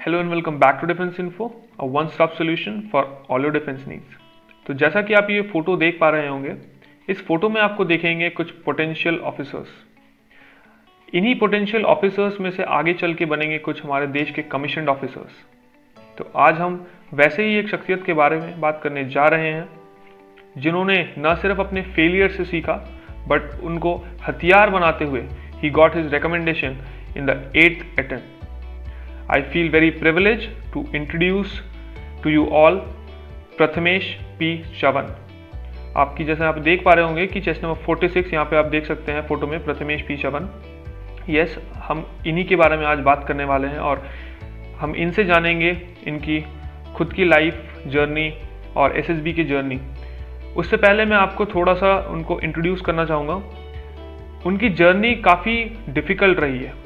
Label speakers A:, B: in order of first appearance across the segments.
A: Hello and welcome back to Defence Info, a one stop solution for all your defence needs. तो जैसा कि आप ये photo देख पा रहे होंगे, इस फोटो में आपको देखेंगे कुछ पोटेंशियल ऑफिसर्स। इन्हीं पोटेंशियल ऑफिसर्स में से आगे चल के बनेंगे कुछ हमारे देश के कमीशन्ड ऑफिसर्स। तो आज हम वैसे ही एक शख्सियत के बारे में बात करने जा रहे हैं जिन्होंने न सिर्फ अपने फेलियर से सीखा बट उनको हथियार बनाते हुए he got his recommendation in the 8th attempt. I feel very privileged to introduce to you all Prathamesh P Chavan. आपकी जैसे आप देख पा रहे होंगे कि चेस्ट नंबर 46 यहाँ पे आप देख सकते हैं फोटो में प्रथमेश पी चवन। यस, हम इन्हीं के बारे में आज बात करने वाले हैं और हम इनसे जानेंगे इनकी खुद की लाइफ जर्नी और एसएसबी की जर्नी। उससे पहले मैं आपको थोड़ा सा उनको इंट्रोड्यूस करना चाहूँगा। उनकी जर्नी काफ़ी डिफ़िकल्ट रही है।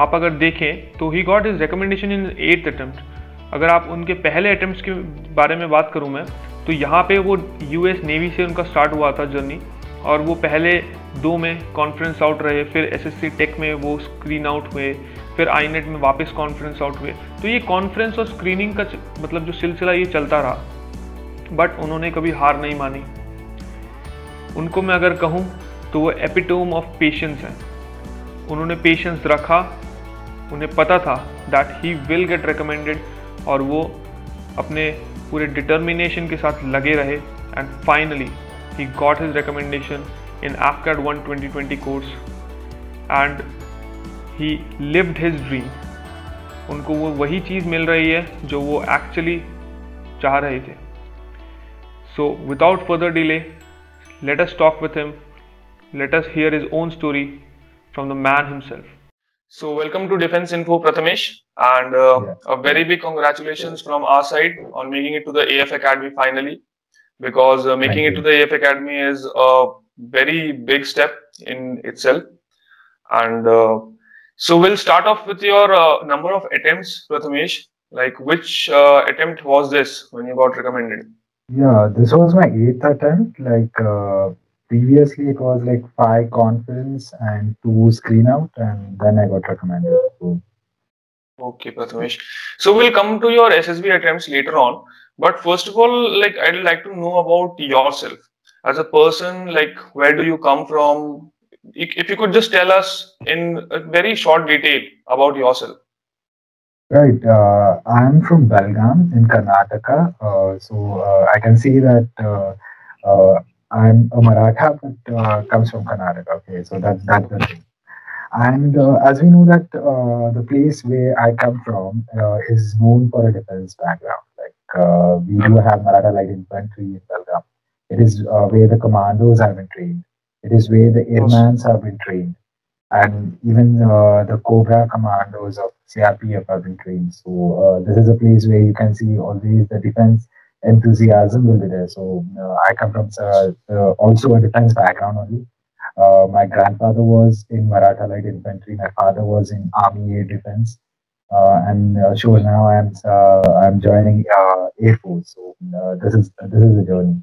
A: आप अगर देखें तो he got is recommendation in 8th attempt। अगर आप उनके पहले अटेम्प्ट्स के बारे में बात करूं मैं, तो यहाँ पे वो यूएस नेवी से उनका स्टार्ट हुआ था जर्नी और वो पहले 2 में कॉन्फ्रेंस आउट रहे, फिर एसएससी टेक में वो स्क्रीन आउट हुए, फिर आईनेट में वापस कॉन्फ्रेंस आउट हुए। तो ये कॉन्फ्रेंस और स्क्रीनिंग का मतलब जो सिलसिला ये चलता रहा, बट उन्होंने कभी हार नहीं मानी। उनको मैं अगर कहूँ तो वो एपिटोम ऑफ पेशेंस हैं। उन्होंने पेशेंस रखा, उन्हें पता था that he will get recommended और वो अपने पूरे डिटर्मिनेशन के साथ लगे रहे and finally he got his recommendation in AFCAT 1 2020 course and he lived his dream. उनको वो वही चीज़ मिल रही है जो वो एक्चुअली चाह रहे थे। So without further delay, let us talk with him, let us here his own story from the man himself. So welcome to Defense Info, Prathamesh, and a very big congratulations from our side on making it to the AF Academy finally, because making it to the AF Academy is a very big step in itself. And so we'll start off with your number of attempts, Prathamesh. Like which attempt was this when you got recommended?
B: Yeah, this was my 8th attempt. Previously, it was like 5 conference and 2 screen out, and then I got recommended.
A: Okay, Prathamesh. So we'll come to your SSB attempts later on. But first of all, like I'd like to know about yourself as a person. Like, where do you come from? If you could just tell us in a very short detail about yourself.
B: Right. I'm from Belgaum in Karnataka. I can see that I'm a Maratha, but comes from Karnataka. Okay, so that's the thing. And as we know that the place where I come from is known for a defense background. We do have Maratha Light Infantry in Belgaum. It is where the commandos have been trained. It is where the airmans have been trained, and even the Cobra commandos of CRPF have been trained. So this is a place where you can see always the defense enthusiasm will be there. So I come from also a defense background only. My grandfather was in Maratha Light Infantry. My father was in Army Air Defense, and sure now I'm joining Air Force. So this is the journey.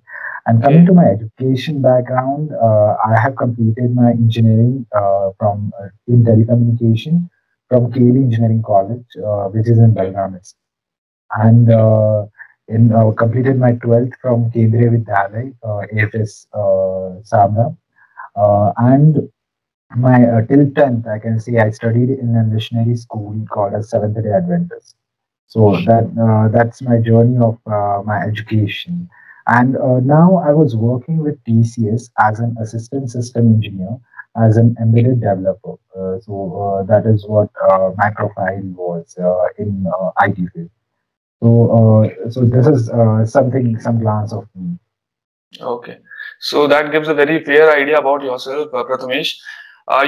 B: And coming to my education background, I have completed my engineering from in telecommunication from KLE Engineering College, which is in Belgaum, and in completed my 12th from Kendriya Vidyalaya, AFS Samra. And my till 10th, I can say I studied in a missionary school called as Seventh Day Adventist. So that's my journey of my education. And now I was working with TCS as an assistant system engineer, as an embedded developer. That is what my profile was in IT field. So this is some glance of me.
A: Okay, so that gives a very fair idea about yourself, Prathamesh.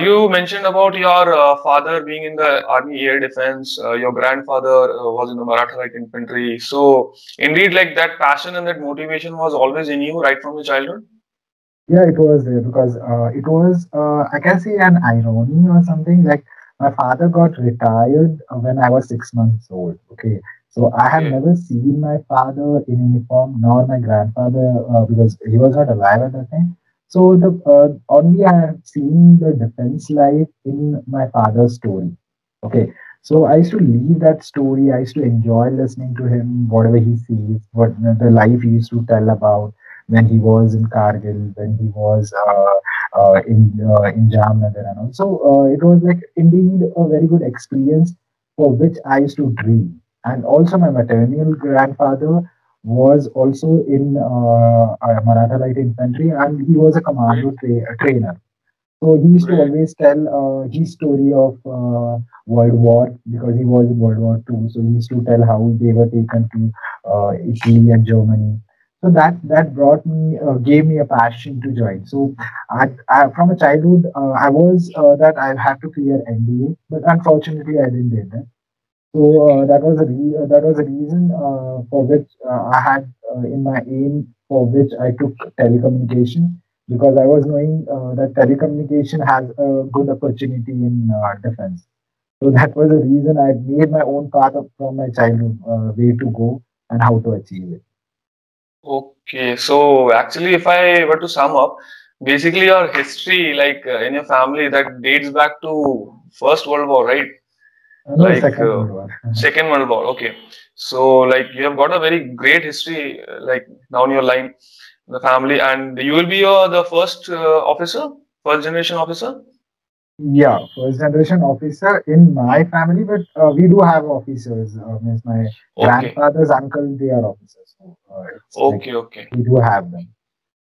A: You mentioned about your father being in the Army Air Defense. Your grandfather was in the Maratha Light Infantry. So, indeed, like that passion and that motivation was always in you right from your childhood.
B: Yeah, it was there because it was, I can say, an irony or something. Like my father got retired when I was 6 months old. Okay, so I have never seen my father in uniform, nor my grandfather because he was not alive at that time. So the only I have seen the defense life in my father's story. Okay, So I used to leave that story. I used to enjoy listening to him, whatever he says, what the life he used to tell about when he was in Kargil, when he was in Jamnagar, and all. So it was like indeed a very good experience for which I used to dream. And also, my maternal grandfather was also in Maratha Light Infantry, and he was a
A: Great,
B: commando trainer. So he used to
A: great.
B: always tell his story of World War because he was in World War II. So he used to tell how they were taken to Italy and Germany. So that brought me gave me a passion to join. So from a childhood, I was that I had to clear NDA, but unfortunately I didn't do that. So that was a reason for which I had in my aim for which I took telecommunication because I was knowing that telecommunication has a good opportunity in defense. So that was the reason I made my own path up from my childhood way to go and how to achieve it.
A: Okay, so actually, if I were to sum up, basically your history, like in your family, that dates back to First World War, right?
B: No,
A: Like
B: Second World War.
A: Second World War. Okay, so like you have got a very great history, like down your line, the family, and you will be the first officer, first generation officer.
B: Yeah, first generation officer in my family, but we do have officers. Means my
A: Okay,
B: grandfather's uncle, they are officers. So it's like
A: okay, okay.
B: we do have them.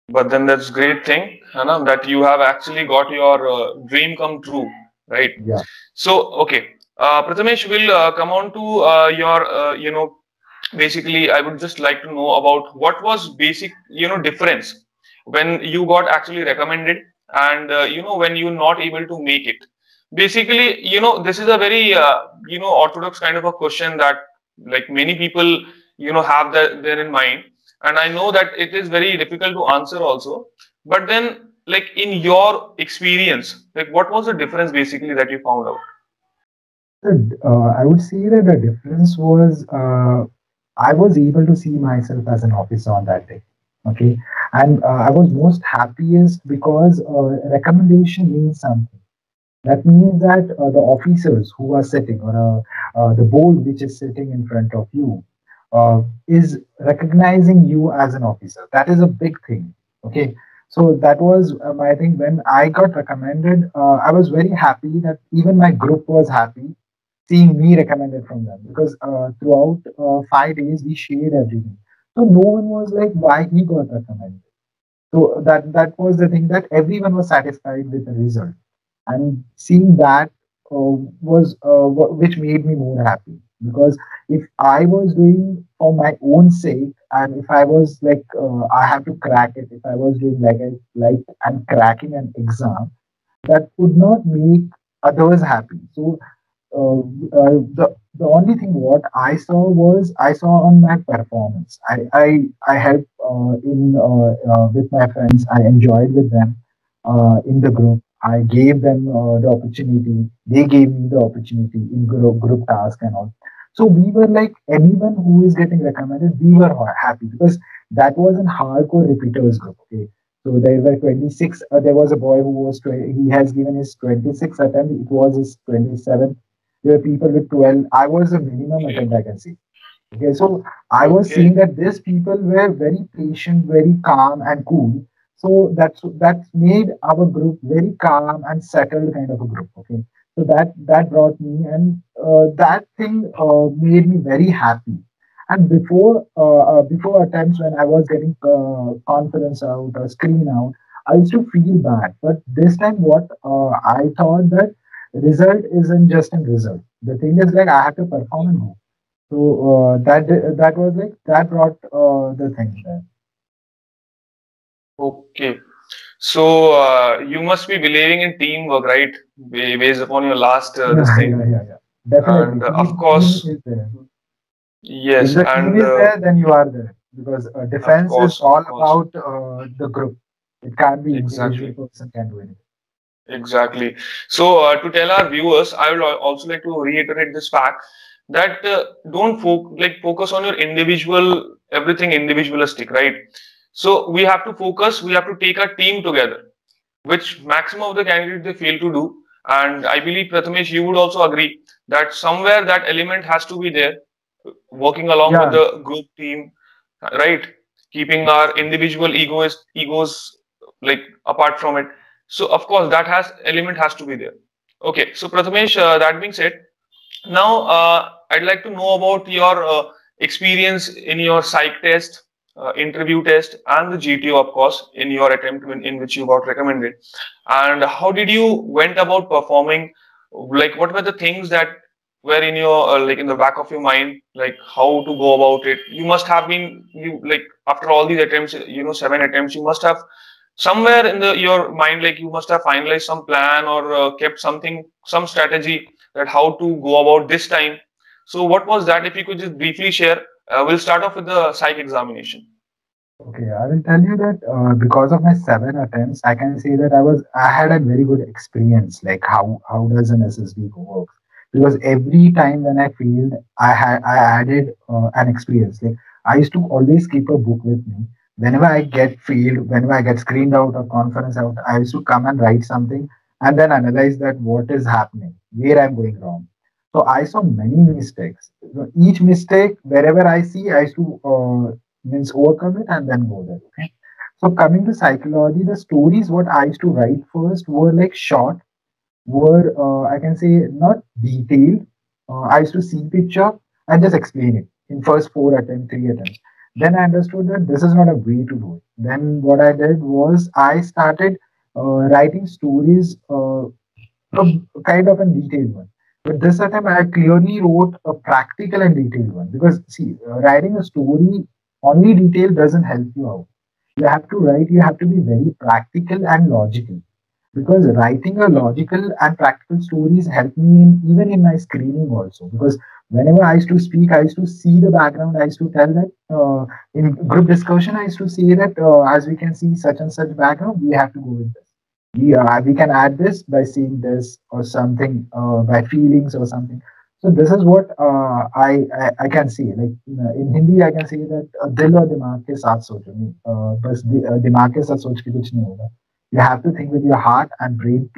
A: But then that's great thing, Hannah, that you have actually got your dream come true, right?
B: Yeah.
A: So, okay, Prathamesh will come on to your, basically, I would just like to know about what was basic, difference when you got actually recommended and, when you're not able to make it. Basically, this is a very, orthodox kind of a question that like many people, have that there in mind. And I know that it is very difficult to answer also. But then, like in your experience, like what was the difference basically that you found out?
B: I would say that the difference was I was able to see myself as an officer on that day. Okay. And I was most happiest because recommendation means something. That means that the officers who are sitting or the board which is sitting in front of you is recognizing you as an officer. That is a big thing. Okay. So that was my thing. When I got recommended, I was very happy that even my group was happy seeing me recommended from them because throughout 5 days we shared everything. So no one was like, why he got recommended. So that was the thing that everyone was satisfied with the result, and seeing that was which made me more happy because if I was doing for my own sake and if I was like I have to crack it, if I was doing like I'm cracking an exam, that would not make others happy. So the only thing what I saw was I saw on my performance. I helped in with my friends. I enjoyed with them in the group. I gave them the opportunity. They gave me the opportunity in group task and all. So we were like anyone who is getting recommended, we were happy because that was an hardcore repeaters group. Okay, so there were 26. There was a boy who was he has given his 26th attempt. It was his 27th. There were people with 12. I was the minimum
A: Okay,
B: attempt I can see. Okay, so I was
A: okay,
B: seeing that these people were very patient, very calm and cool. So that made our group very calm and settled kind of a group. Okay, so that brought me and that thing made me very happy. And before attempts when I was getting confidence out or screen out, I used to feel bad. But this time, what I thought that result isn't just a result. The thing is like I have to perform and go. So that was like that brought the thing there.
A: okay. So you must be believing in teamwork, right? Based upon your last this
B: Yeah,
A: thing,
B: yeah. Definitely,
A: and of
B: team
A: course,
B: is there. If
A: yes,
B: the team
A: and
B: is there, then you are there because defense is all
A: of course,
B: about the group. It can't be individual
A: exactly.
B: person can do anything.
A: Exactly. So, to tell our viewers, I would also like to reiterate this fact that don't focus on your individual everything individualistic, right? So we have to focus. We have to take our team together, which maximum of the candidates they fail to do. And I believe, Prathamesh, you would also agree that somewhere that element has to be there, working along with
B: Yeah,
A: the group team, right? Keeping our individual egos like apart from it. So of course that has element has to be there. Okay, so Prathamesh, that being said, now, I'd like to know about your experience in your psych test, interview test, and the GTO, of course, in your attempt in which you got recommended. And how did you went about performing? Like, what were the things that were in your like in the back of your mind, like how to go about it? You must have been you like after all these attempts, 7 attempts, you must have somewhere in the your mind like you must have finalized some plan or kept some strategy that how to go about this time. So what was that? If you could just briefly share. We'll start off with the psych examination.
B: okay. I will tell you that because of my 7 attempts, I can say that I had a very good experience. Like how does an SSB work? Because every time when I failed, I added an experience. Like I used to always keep a book with me. Whenever I get failed, whenever I get screened out or conference out, I used to come and write something and then analyze that what is happening, where I'm going wrong. So I saw many mistakes. So each mistake, wherever I see, I used to means overcome it and then go there. Okay. So coming to psychology, the stories what I used to write first were like short, were I can say not detailed. I used to see picture and just explain it in first 4 attempts, 3 attempts. Then I understood that this is not a way to do it. Then what I did was I started writing stories, kind of a detailed one. But this time I clearly wrote a practical and detailed one because see, writing a story only detail doesn't help you out. You have to write, you have to be very practical and logical because writing a logical and practical stories help me even in my screening also because whenever I used to speak I used to see the background. I used to tell that in group discussion I used to say that as we can see such and such background we have to go with this. We can add this by seeing this or something by feelings or something. So this is what I can see. Like in Hindi, I can say that दिल और दिमाग के साथ सोचो नहीं बस दिमाग के साथ सोच के कुछ नहीं होगा. You have to think with your heart and brain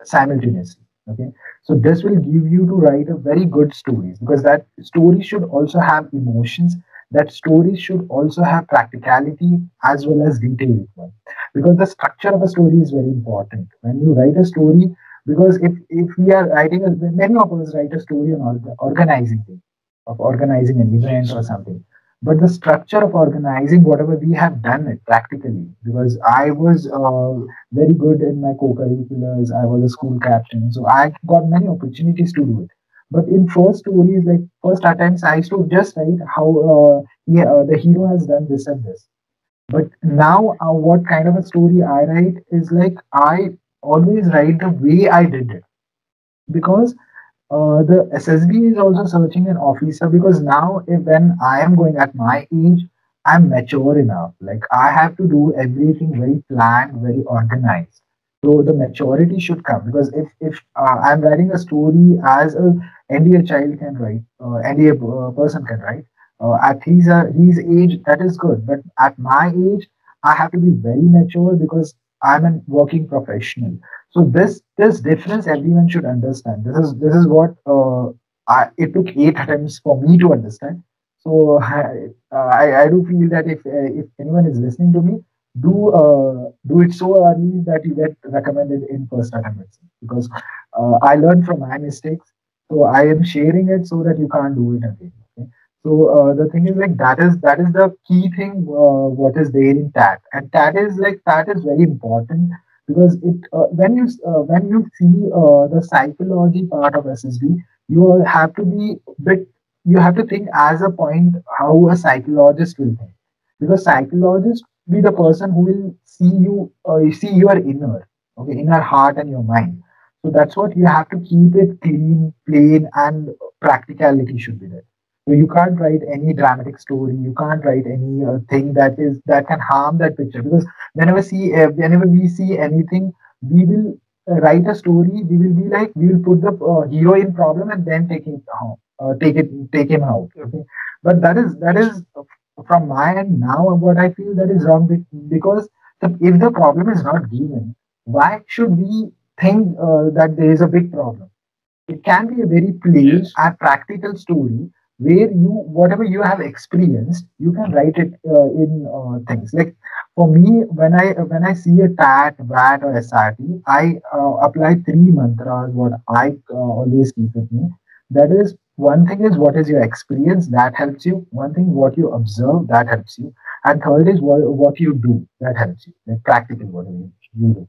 B: simultaneously. Okay, so this will give you to write a very good stories because that story should also have emotions. That story should also have practicality as well as detail because the structure of a story is very important when you write a story because if we are writing many of us write a story on organizing things of organizing an event or something but the structure of organizing whatever we have done it practically because I was very good in my co-curriculars. I was a school captain so I got many opportunities to do it but in first stories like first attempts I used to just write how the hero has done this and this but now, what kind of a story I write is like I always write the way I did it because the SSB is also searching an officer because now, if when I am going at my age, I'm mature enough. Like I have to do everything very planned, very organized. So the maturity should come because if I'm writing a story as a NDA child can write, NDA person can write at his age, that is good. But at my age, I have to be very mature because I'm a working professional. So this difference everyone should understand. This is what it took 8 attempts for me to understand. So I do feel that if anyone is listening to me, do it so early that you get recommended in first attempt itself. Because I learned from my mistakes, so I am sharing it so that you can't do it again. Okay? So the thing is like that is the key thing. What is there in TAT, and TAT is very important because when you see the psychology part of SSB, you will have to be bit. You have to think as a point how a psychologist will think, because psychologist be the person who will see your inner, okay, inner heart and your mind. So that's what you have to keep it clean, plain, and practicality should be there. So you can't write any dramatic story. You can't write any thing that can harm that picture because whenever we see anything we will write a story. We will be like we will put the hero in problem and then take him out, okay? But that is from my end now what I feel that is wrong because if the problem is not given, why should we think that there is a big problem. It can be a very plain
A: Yes.
B: and practical story where you, whatever you have experienced, you can write it in things. Like for me, when I see a TAT, VAT, or SRT, I apply three mantras. What I always keep with me. That is, one thing is what is your experience, that helps you. One thing, what you observe, that helps you. And third is what you do, that helps you. Like practical, whatever you do.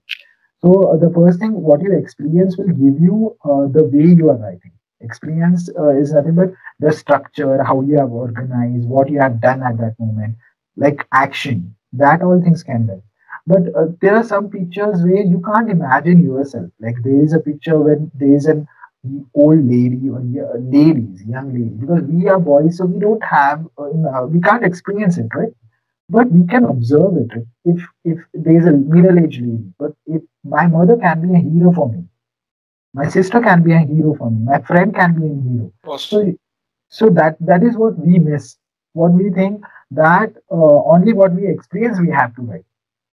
B: So the first thing, what you experience will give you the way you are writing. Experience is nothing but the structure, how you have organized, what you have done at that moment, like action. That all things can do. But there are some pictures where you can't imagine yourself. Like there is a picture when there is an old lady or ladies, young lady, because we are boys, so we don't have, we can't experience it, right? But we can observe it. If there is a middle-aged lady, but if my mother can be a hero for me, my sister can be a hero for me, my friend can be a hero.
A: Awesome.
B: So that is what we miss. What we think that only what we experience we have to write.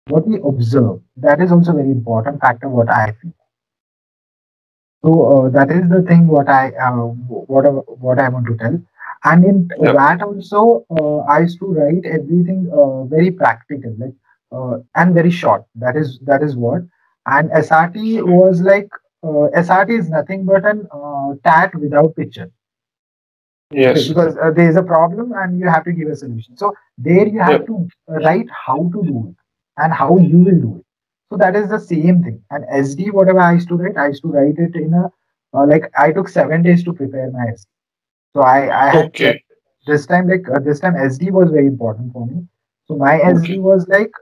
B: What we observe, that is also very important factor. What I feel. So that is the thing what I want to tell. And in
A: Yep.
B: that also, I used to write everything very practical, like and very short. That is what. And SRT was like SRT is nothing but an tat without picture. Okay,
A: Yes.
B: because there is a problem and you have to give a solution. So there you have
A: Yep.
B: to write how to do it and how you will do it. So that is the same thing. And SD, whatever I used to write it in a like I took 7 days to prepare my SD. So I had kept
A: Okay.
B: this time, like this time SD was very important for me. So my SD
A: Okay.
B: was like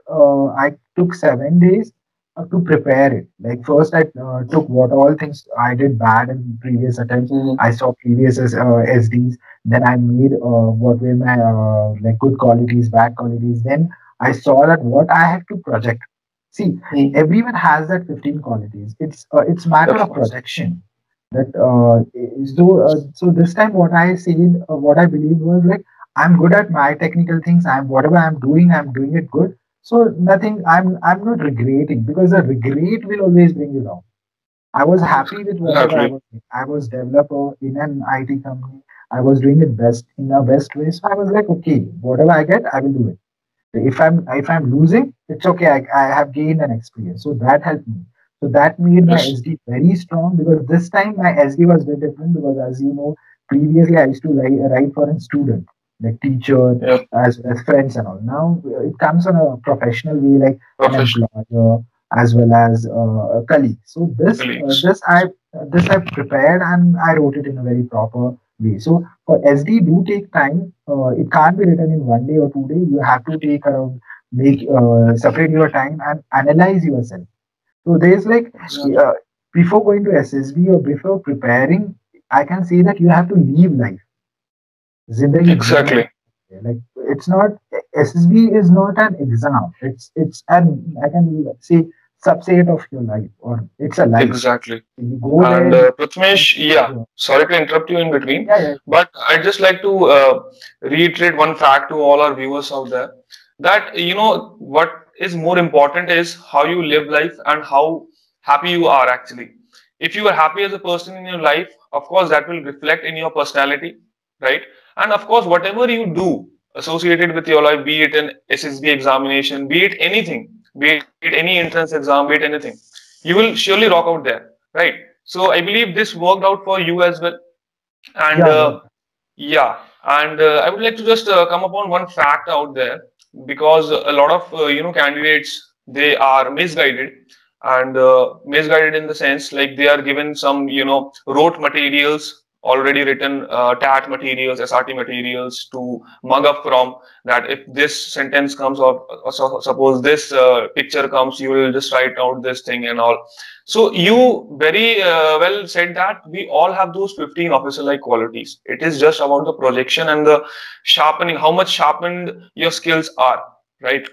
B: I took 7 days to prepare it. Like first I took what all things I did bad in previous attempts.
A: Mhm.
B: I saw previous SDs. Then I made what were my like good qualities, bad qualities. Then I saw that what I had to project. See,
A: Mhm.
B: everyone has that 15 qualities. It's matter
A: Of
B: of
A: course.
B: projection. That so this time what I said, what I believed was like I'm good at my technical things. Whatever I'm doing it good. So nothing. I'm not regretting, because the regret will always bring you down. I was happy with whatever I
A: Exactly.
B: was doing. I was developer in an IT company. I was doing it best in the best way. So I was like, okay, whatever I get, I will do it. If I'm losing, it's okay. I have gained an experience. So that helped me. So that made my
A: Yes.
B: SD very strong, because this time my SD was very different, because as you know, previously I used to write for a student, like teacher,
A: Yep.
B: as friends and all. Now it comes on a professional way, like an
A: Professional
B: employer as well as a colleague. So this
A: colleagues.
B: this I prepared and I wrote it in a very proper way. So for SD, do take time. It can't be written in 1 day or 2 days. You have to take around, make separate your time and analyze yourself. So there's like
A: Exactly.
B: uh, before going to SSB or before preparing, I can say that you have to live life. Zindagi jeena
A: Exactly.
B: hai. Like it's not, SSB is not an exam. It's an, I can say, subset of your life, or it's a life.
A: Exactly.
B: You go
A: And
B: there.
A: Prathamesh, yeah, sorry to interrupt you in between,
B: Yeah, yeah,
A: but I'd just like to reiterate one fact to all our viewers out there, that what is more important is how you live life and how happy you are actually. If you are happy as a person in your life, of course, that will reflect in your personality, right? And of course, whatever you do associated with your life, be it an SSB examination, be it anything, be it any entrance exam, be it anything, you will surely rock out there, right? So I believe this worked out for you as well. And
B: yeah, yeah.
A: yeah, and I would like to just come upon one fact out there, because a lot of candidates, they are misguided, and misguided in the sense like they are given some rote materials, already written TAT materials, SRT materials to mug up from, that if this sentence comes, or suppose this picture comes, you will just write out this thing and all. So you very well said that we all have those 15 officer-like qualities. It is just about the projection and the sharpening, how much sharpened your skills are, right?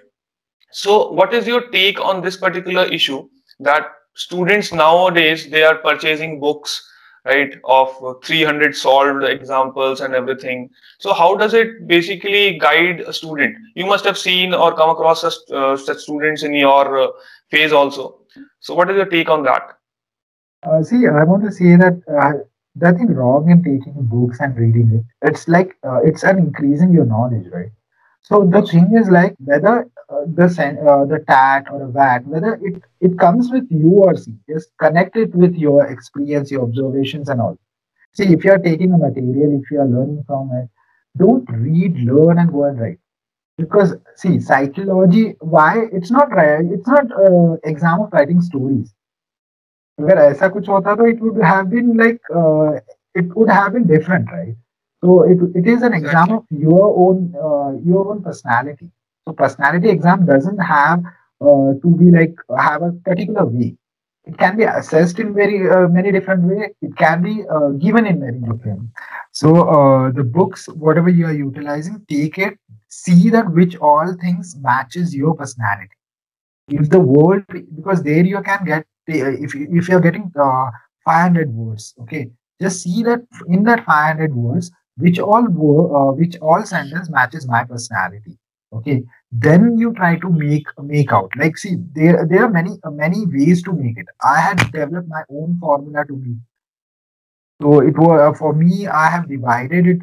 A: So what is your take on this particular issue, that students nowadays, they are purchasing books, right, of 300 solved examples and everything. So how does it basically guide a student? You must have seen or come across such students in your phase also. So what is your take on that?
B: See, I want to say that nothing wrong in taking books and reading it. It's like it's an increasing your knowledge, right? So the
A: Yes.
B: thing is like whether the tat or a VAT, whether it comes with you or see, just connect it with your experience, your observations, and all. See, if you are taking a material, if you are learning from it, don't read, learn, and go and write. Because see, psychology, why it's not right? It's not exam of writing stories. अगर ऐसा कुछ होता तो it would have been like it would have been different, right? So it is an exam
A: Exactly.
B: of your own personality. So personality exam doesn't have to be like have a particular way. It can be assessed in very many different way. It can be given in many different. So the books, whatever you are utilizing, take it, see that which all things matches your personality. If the world, because there you can get if you're getting 500 words, okay, just see that in that 500 words which all sentence matches my personality, okay, then you try to make out, like, see, there are many ways to make it. I had developed my own formula to make. So it was for me. I have divided it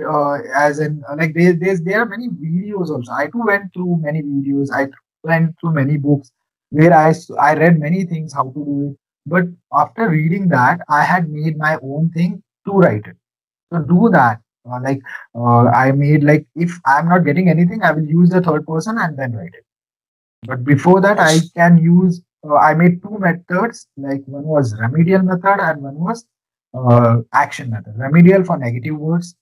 B: as in like there are many videos also. I too went through many videos. I went through many books where I read many things how to do it. But after reading that, I had made my own thing to write it. So do that. I made like if I'm not getting anything, I will use the third person and then write it. But before that, I
A: Yes.
B: can use. I made two methods. Like one was remedial method and one was action method. Remedial for negative words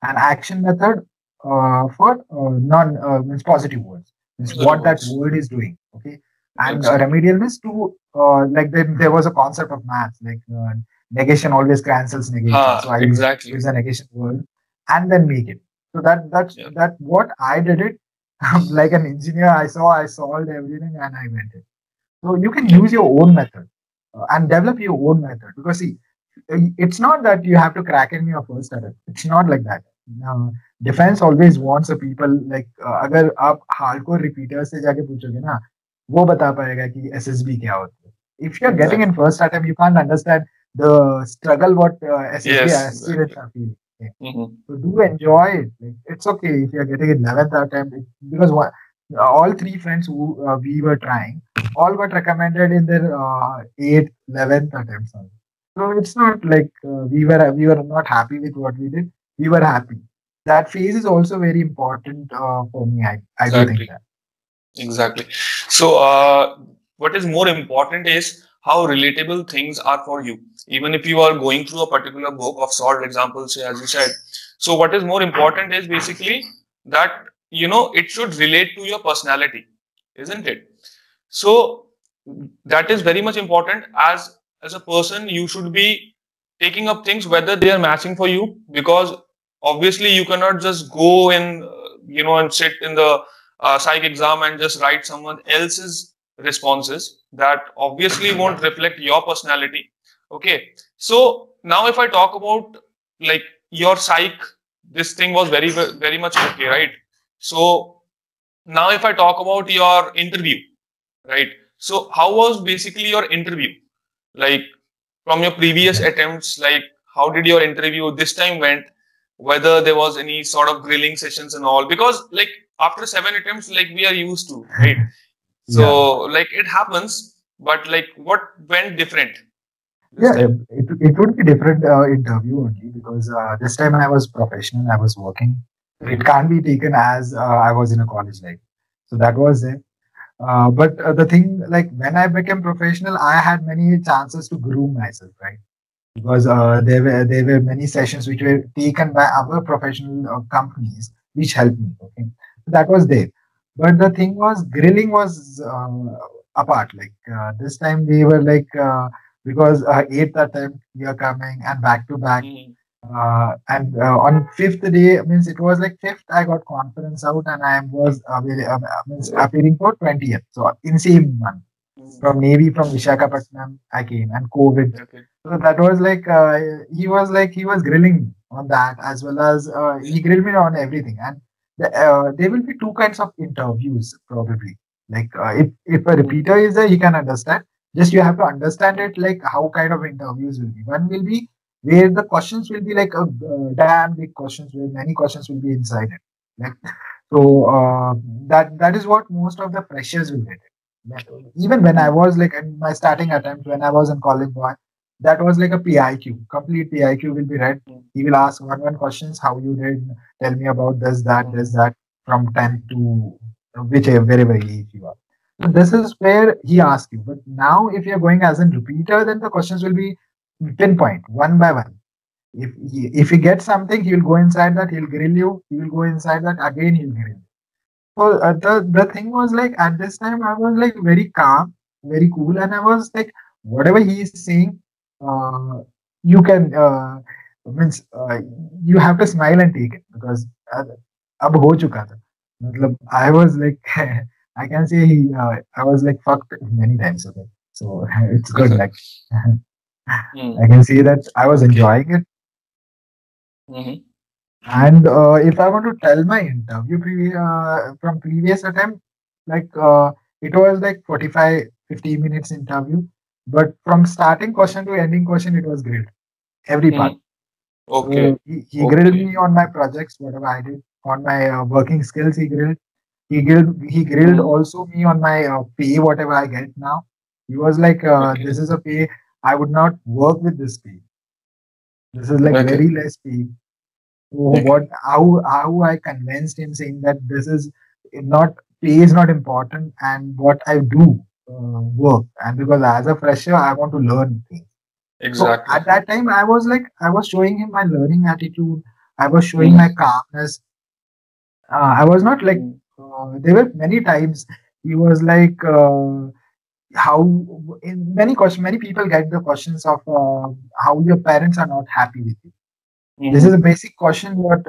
B: and action method for non means positive words. Means
A: Positive
B: what that
A: words.
B: word is doing. Okay, and
A: Exactly.
B: remedial means to like then there was a concept of maths like negation always cancels negation. So
A: Ha,
B: I
A: exactly.
B: use a negation word and then make it. So
A: Yeah.
B: that what I did it like an engineer. I solved everything and I went it. So you can
A: Yeah.
B: use your own method and develop your own method because see, it's not that you have to crack in your first attempt. It's not like that. Defense always wants a people like अगर आप hardcore repeaters से जाके पूछोगे ना, वो बता पाएगा कि SSB क्या होता है. If you're getting in
A: Exactly.
B: first attempt, you can't understand the struggle what SSB
A: Yes.
B: aspirants
A: Exactly.
B: are feeling. Okay.
A: Hmm.
B: So do enjoy it. Like, it's okay if you're getting 11th attempt because all three friends who we were trying all got recommended in their 8th, 11th attempts. So it's not like we were not happy with what we did. We were happy. That phase is also very important for me. I do think
A: Exactly.
B: that.
A: Exactly. So, what is more important is how relatable things are for you. Even if you are going through a particular book of solved examples, as you said. So, what is more important is basically that it should relate to your personality, isn't it? So, that is very much important. As a person, you should be taking up things whether they are matching for you, because obviously you cannot just go and and sit in the psych exam and just write someone else's responses. That obviously won't reflect your personality. Okay, so now if I talk about like your psych, this thing was very much okay, right? So now if I talk about your interview, right? So how was basically your interview, like from your previous
B: Okay.
A: attempts? Like how did your interview this time went, whether there was any sort of grilling sessions and all, because like after 7 attempts, like we are used to, right?
B: Yeah.
A: So like it happens, but like what went different this
B: Yeah,
A: time?
B: it would be different interview only because this time I was professional, I was working. It can't be taken as I was in a college life. So that was it. But the thing, like when I became professional, I had many chances to groom myself, right? Because there were many sessions which were taken by other professional companies which helped me. Okay, so that was there. But the thing was, grilling was apart. Like this time we were like because eighth attempt we are coming and back to back.
A: Mhm.
B: And on fifth day means it was like fifth. I got confidence out and I was means appearing for 20th. So in same month from Navy from Vishakhapatnam I came and COVID.
A: Okay.
B: So that was like he was grilling me on that as well as
A: Yeah.
B: he grilled me on everything. And there will be two kinds of interviews probably. Like if a repeater is there, he can understand. Just you have to understand it, like how kind of interviews will be. One will be where the questions will be like a damn big questions, where many questions will be inside it. Like so, that is what most of the freshers will get. Even when I was like in my starting attempt, when I was in college boy, that was like a PIQ. Complete PIQ will be read. He will ask one questions, how you did, tell me about this, that, from 10 to whichever, wherever age you are. So this is where he asks you. But now, if you're going as a repeater, then the questions will be pinpoint, one by one. If he gets something, he will go inside that, he'll grill you. He will go inside that, again he'll grill you. So the thing was like at this time I was like very calm, very cool, and I was like whatever he is saying, uh, you can means you have to smile and take it because अब हो चुका था. मतलब I was like I can say I was like fucked many times. Okay, so it's good. Like I can see that I was enjoying it. And if I want to tell my interview from previous attempt, like it was like 45, 50 minutes interview. But from starting question to ending question, it was great. Every part.
C: Okay.
B: So he grilled me on my projects, whatever I did, on my working skills. He grilled. He grilled also me on my pay, whatever I get now. He was like, "This is a pay. I would not work with this pay. This is like very less pay." So how I convinced him, saying that this is not pay is not important, and what I do work, and because as a fresher I want to learn things.
C: Exactly.
B: So at that time I was showing him my learning attitude. I was showing my calmness. I was not like there were many times he was like how in many questions, many people get the questions of how your parents are not happy with you. This is a basic question: what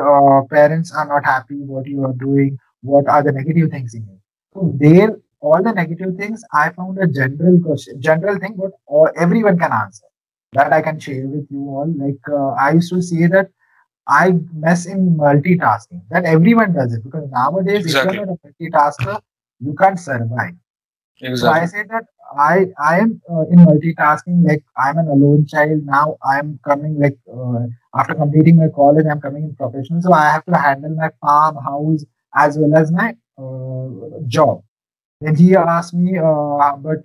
B: parents are not happy, what you are doing, what are the negative things in you. So there, all the negative things, I found a general question, general thing, but everyone can answer. That I can share with you all. Like I used to say that I mess in multitasking. That everyone does it because nowadays, if you're not a multitasker, you can't survive.
C: Exactly.
B: So I said that I am in multitasking. Like I'm an alone child now. I'm coming like after completing my college, I'm coming in professional. So I have to handle my farm, house, as well as my job. Then he asked me, but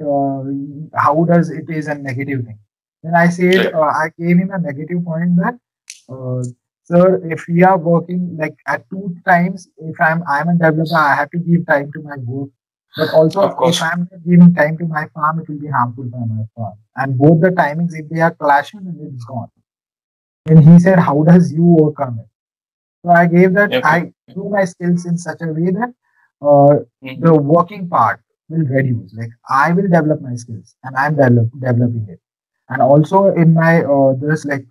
B: how does it is a negative thing? Then I said, I gave him a negative point that, uh, sir, if we are working like at two times, if I'm a developer, I have to give time to my work. But also, if I'm not giving time to my farm, it will be harmful for my farm. And both the timings, if they are clashing, then it's gone. And he said, how does you overcome it? So I gave that I do my skills in such a way that the working part will reduce. Like I will develop my skills and I'm developing it. And also in my there's like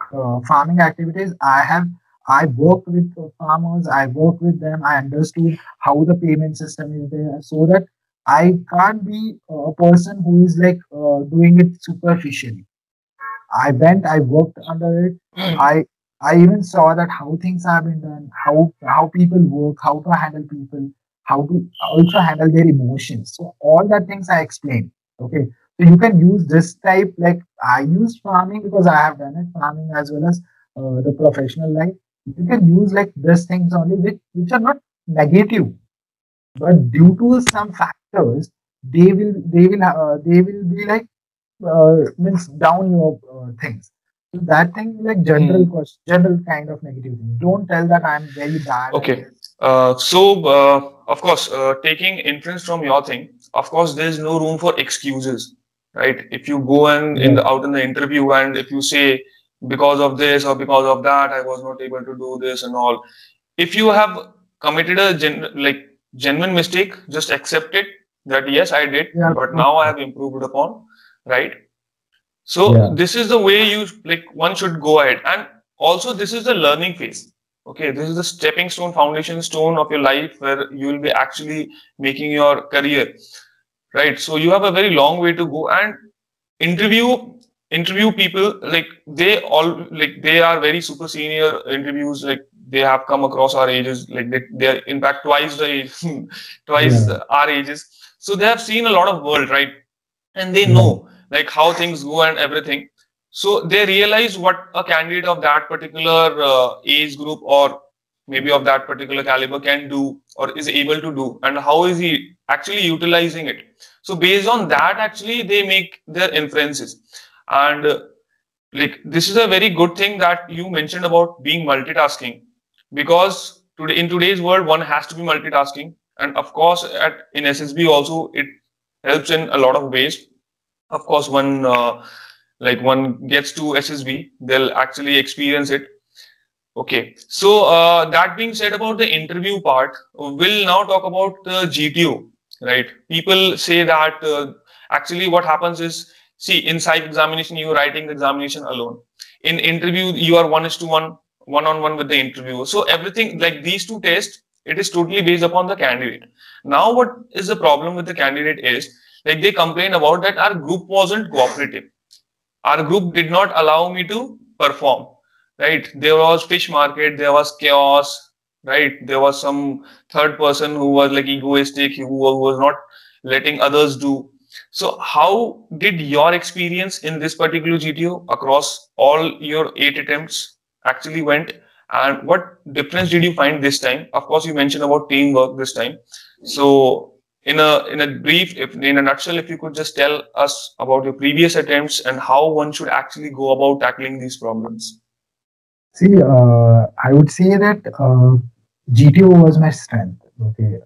B: farming activities, I worked with farmers. I worked with them. I understood how the payment system is there, so that I can't be a person who is like doing it superficially. I worked under it. I even saw that how things have been done, how people work, how to handle people, how to also handle their emotions. So all that things I explained. Okay. So you can use this type, like I use farming because I have done it, farming as well as the professional life. You can use like these things only which are not negative, but due to some factors, they will be like means down your things. So that thing like general question, general kind of negative thing. Don't tell that I'm very bad.
C: Okay. Of course, taking inference from your thing, of course, there is no room for excuses, right? If you go and out in the interview and if you say because of this or because of that, I was not able to do this and all. If you have committed a genuine mistake, just accept it that yes, I did, but now I have improved upon, right? So this is the way you one should go ahead, and also this is the learning phase. Okay, this is the stepping stone, foundation stone of your life where you will be actually making your career, right? So you have a very long way to go, and interview people they are very super senior interviews, like they have come across our ages, like they are in fact twice the age, twice our ages. So they have seen a lot of world, right? And they know like how things go and everything. So they realize what a candidate of that particular age group or maybe of that particular caliber can do or is able to do, and how is he actually utilizing it. So based on that, actually they make their inferences. And like this is a very good thing that you mentioned about being multitasking, because today in today's world one has to be multitasking, and of course in SSB also it helps in a lot of ways. Of course, one gets to SSB, they'll actually experience it. Okay, so that being said about the interview part, we'll now talk about the GTO, right? People say that actually what happens is, see, in psych examination, you're writing the examination alone. In interview, you are 1:1, one-on-one with the interviewer. So everything like these two tests, it is totally based upon the candidate. Now, what is the problem with the candidate is, like they complain about that our group wasn't cooperative. Our group did not allow me to perform. Right, there was fish market, there was chaos, right? There was some third person who was like egoistic, who was not letting others do. So how did your experience in this particular GTO across all your 8 attempts actually went? And what difference did you find this time? Of course, you mentioned about teamwork this time. So in a brief, if in a nutshell, if you could just tell us about your previous attempts and how one should actually go about tackling these problems.
B: See, I would say that GTO was my strength. Okay,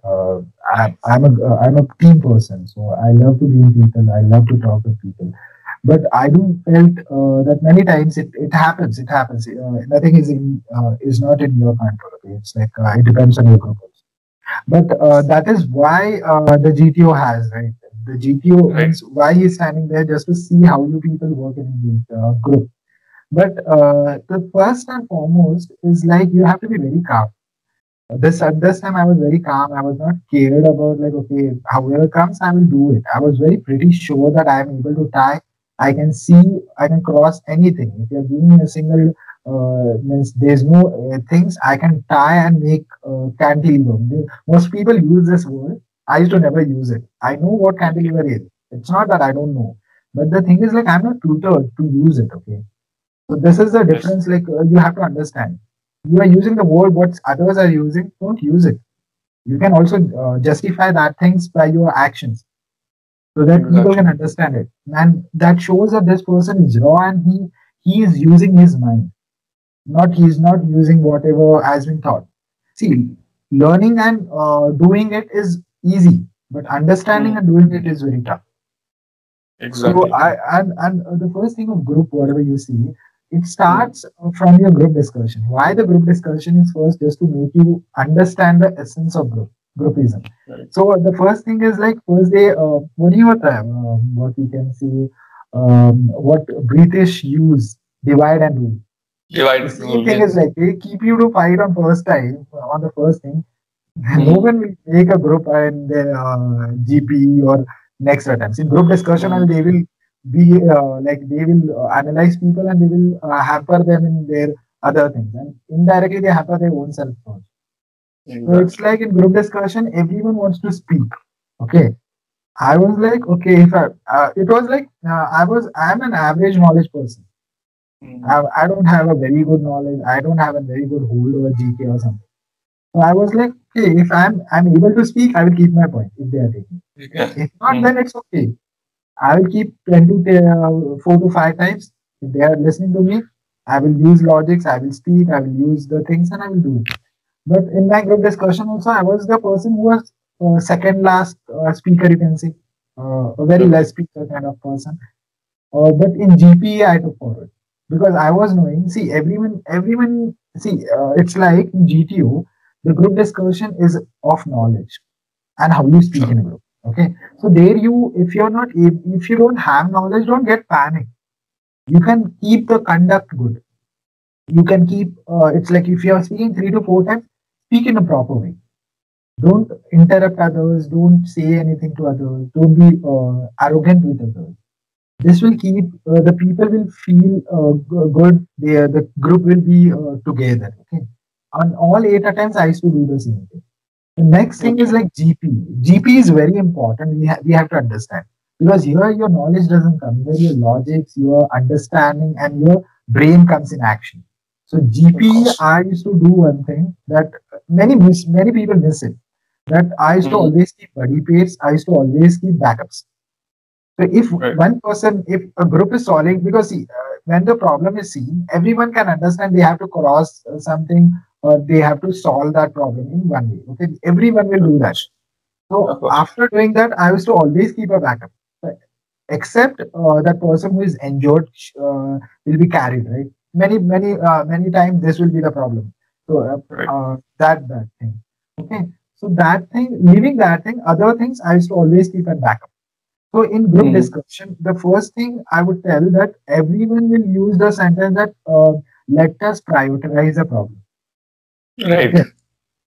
B: I'm a team person, so I love to be in people. I love to talk with people. But I do felt that many times it happens. It happens. Nothing is not in your control. Okay? It's like it depends on your group also. But that is why the GTO has, right. The GTO means why he's standing there, just to see how you people work in the group. But the first and foremost is like you have to be very calm. This time I was very calm. I was not scared about like, okay, however comes, I will do it. I was very pretty sure that I am able to tie. I can see, I can cross anything. If you're giving me a single means there's no things, I can tie and make cantilever. Most people use this word. I used to never use it. I know what cantilever is. It's not that I don't know. But the thing is like I'm not tutored to use it. Okay. So this is the difference. Like you have to understand. You are using the word what others are using. Don't use it. You can also justify that things by your actions, so that people can understand it. And that shows that this person is raw and he is using his mind. He's not using whatever has been taught. See, learning and doing it is easy, but understanding and doing it is very tough.
C: Exactly.
B: So and the first thing of group, whatever you see, it starts from your group discussion. Why the group discussion is first just to make you understand the essence of groupism. Right. So the first thing is like first they what we can see what British use divide and rule.
C: Divide
B: and rule. The thing is like they keep you to fight on first time on the first thing. No one will make a group in their GP or next attempts. In group discussion, and they will be they will analyze people and they will hamper them in their other things, and indirectly they hamper their own self thought. So it's like in group discussion, everyone wants to speak. Okay, I was like, okay, if it was like I'm an average knowledge person. I don't have a very good knowledge. I don't have a very good hold over GK or something. So I was like, okay, if I'm able to speak, I will keep my point if they are taking. If not, then it's okay. I will keep 4 to 5 times. If they are listening to me, I will use logics, I will speak, I will use the things and I will do it. But in my group discussion also, I was the person who was second last speaker, you can say. A very less speaker kind of person. But in GP, I took forward. Because I was knowing, see, everyone, see, it's like in GTO, the group discussion is of knowledge and how you speak in a group. Okay, so there if you don't have knowledge, don't get panic. You can keep the conduct good. You can keep, it's like if you are speaking 3 to 4 times, speak in a proper way. Don't interrupt others. Don't say anything to others. Don't be arrogant with others. This will keep, the people will feel good. The group will be together. Okay. On all 8 attempts, I used to do the same thing. The next thing is like GP. GP is very important. We have to understand. Because here your knowledge doesn't come, here your logics, your understanding, and your brain comes in action. So
C: Of
B: GP,
C: course.
B: I used to do one thing that many people miss it. That I used to
C: Hmm.
B: always keep buddy pates. I used to always keep backups. So if
C: Right.
B: one person, if a group is solving, because see, when the problem is seen, everyone can understand they have to cross something or they have to solve that problem in one way. Okay, everyone will
C: Of
B: do that.
C: course.
B: So
C: Of course.
B: after doing that, I used to always keep a backup. Except that person who is injured will be carried, right? Many times this will be the problem. So
C: Right.
B: that thing. Okay. So that thing, leaving that thing, other things I used to always keep a backup. So in group
C: Hmm.
B: discussion, the first thing I would tell that everyone will use the sentence that let us prioritize the problem.
C: Right.
B: Okay.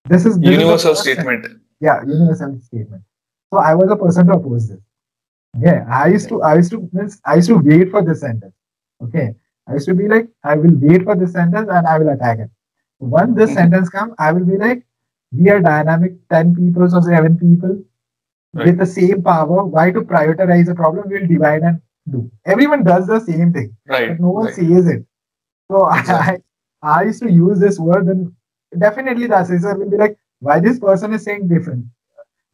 B: This is the
C: Universal
B: first
C: statement.
B: yeah, universal statement. So I was a person to oppose this. Yeah, I used to wait for this sentence. Okay. I used to be like, I will wait for this sentence and I will attack it. Once this
C: Hmm.
B: sentence comes, I will be like, we are dynamic 10 people or 7 people
C: Right.
B: with the same power. Why to prioritize a problem? We'll divide and do. Everyone does the same thing,
C: Right.
B: but no one
C: Right.
B: says it. So
C: Exactly.
B: I used to use this word, and definitely the assessor will be like, why this person is saying different?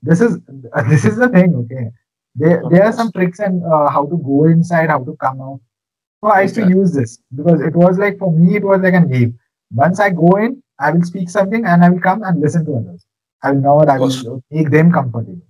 B: This is this is the thing. Okay,
C: Of
B: there are some
C: course.
B: tricks and how to go inside, how to come out. So I used to
C: Exactly.
B: use this because it was like, for me it was like a game. Once I go in, I will speak something and I will come and listen to others. I will not,
C: Of
B: I
C: course.
B: will make them comfortable.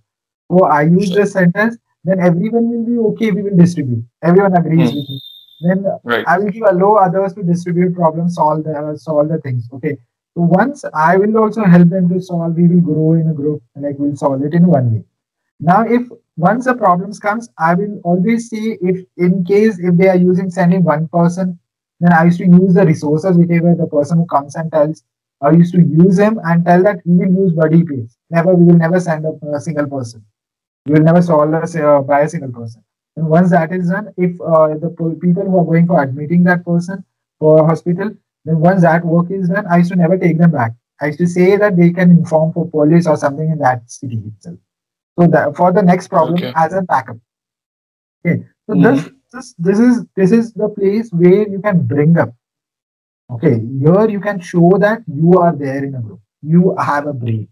B: So I use
C: Sure.
B: this sentence, then everyone will be okay, we will distribute. Everyone agrees
C: Hmm.
B: with me. Then
C: Right.
B: I will give allow others to distribute problems, solve the things. Okay. So once I will also help them to solve, we will grow in a group, and like we'll solve it in one way. Now, if once the problems comes, I will always say, if in case if they are using sending one person, then I used to use the resources whichever the person who comes and tells. I used to use them and tell that we will use buddy paste. Never, we will never send a single person. We will never solve this by a single person. And once that is done, if people who are going for admitting that person for hospital, then once that work is done, I used to never take them back. I used to say that they can inform for police or something in that city itself. So that for the next problem
C: Okay.
B: as a backup. Okay. So
C: Hmm.
B: this is the place where you can bring up. Okay. Here you can show that you are there in a group. You have a brain.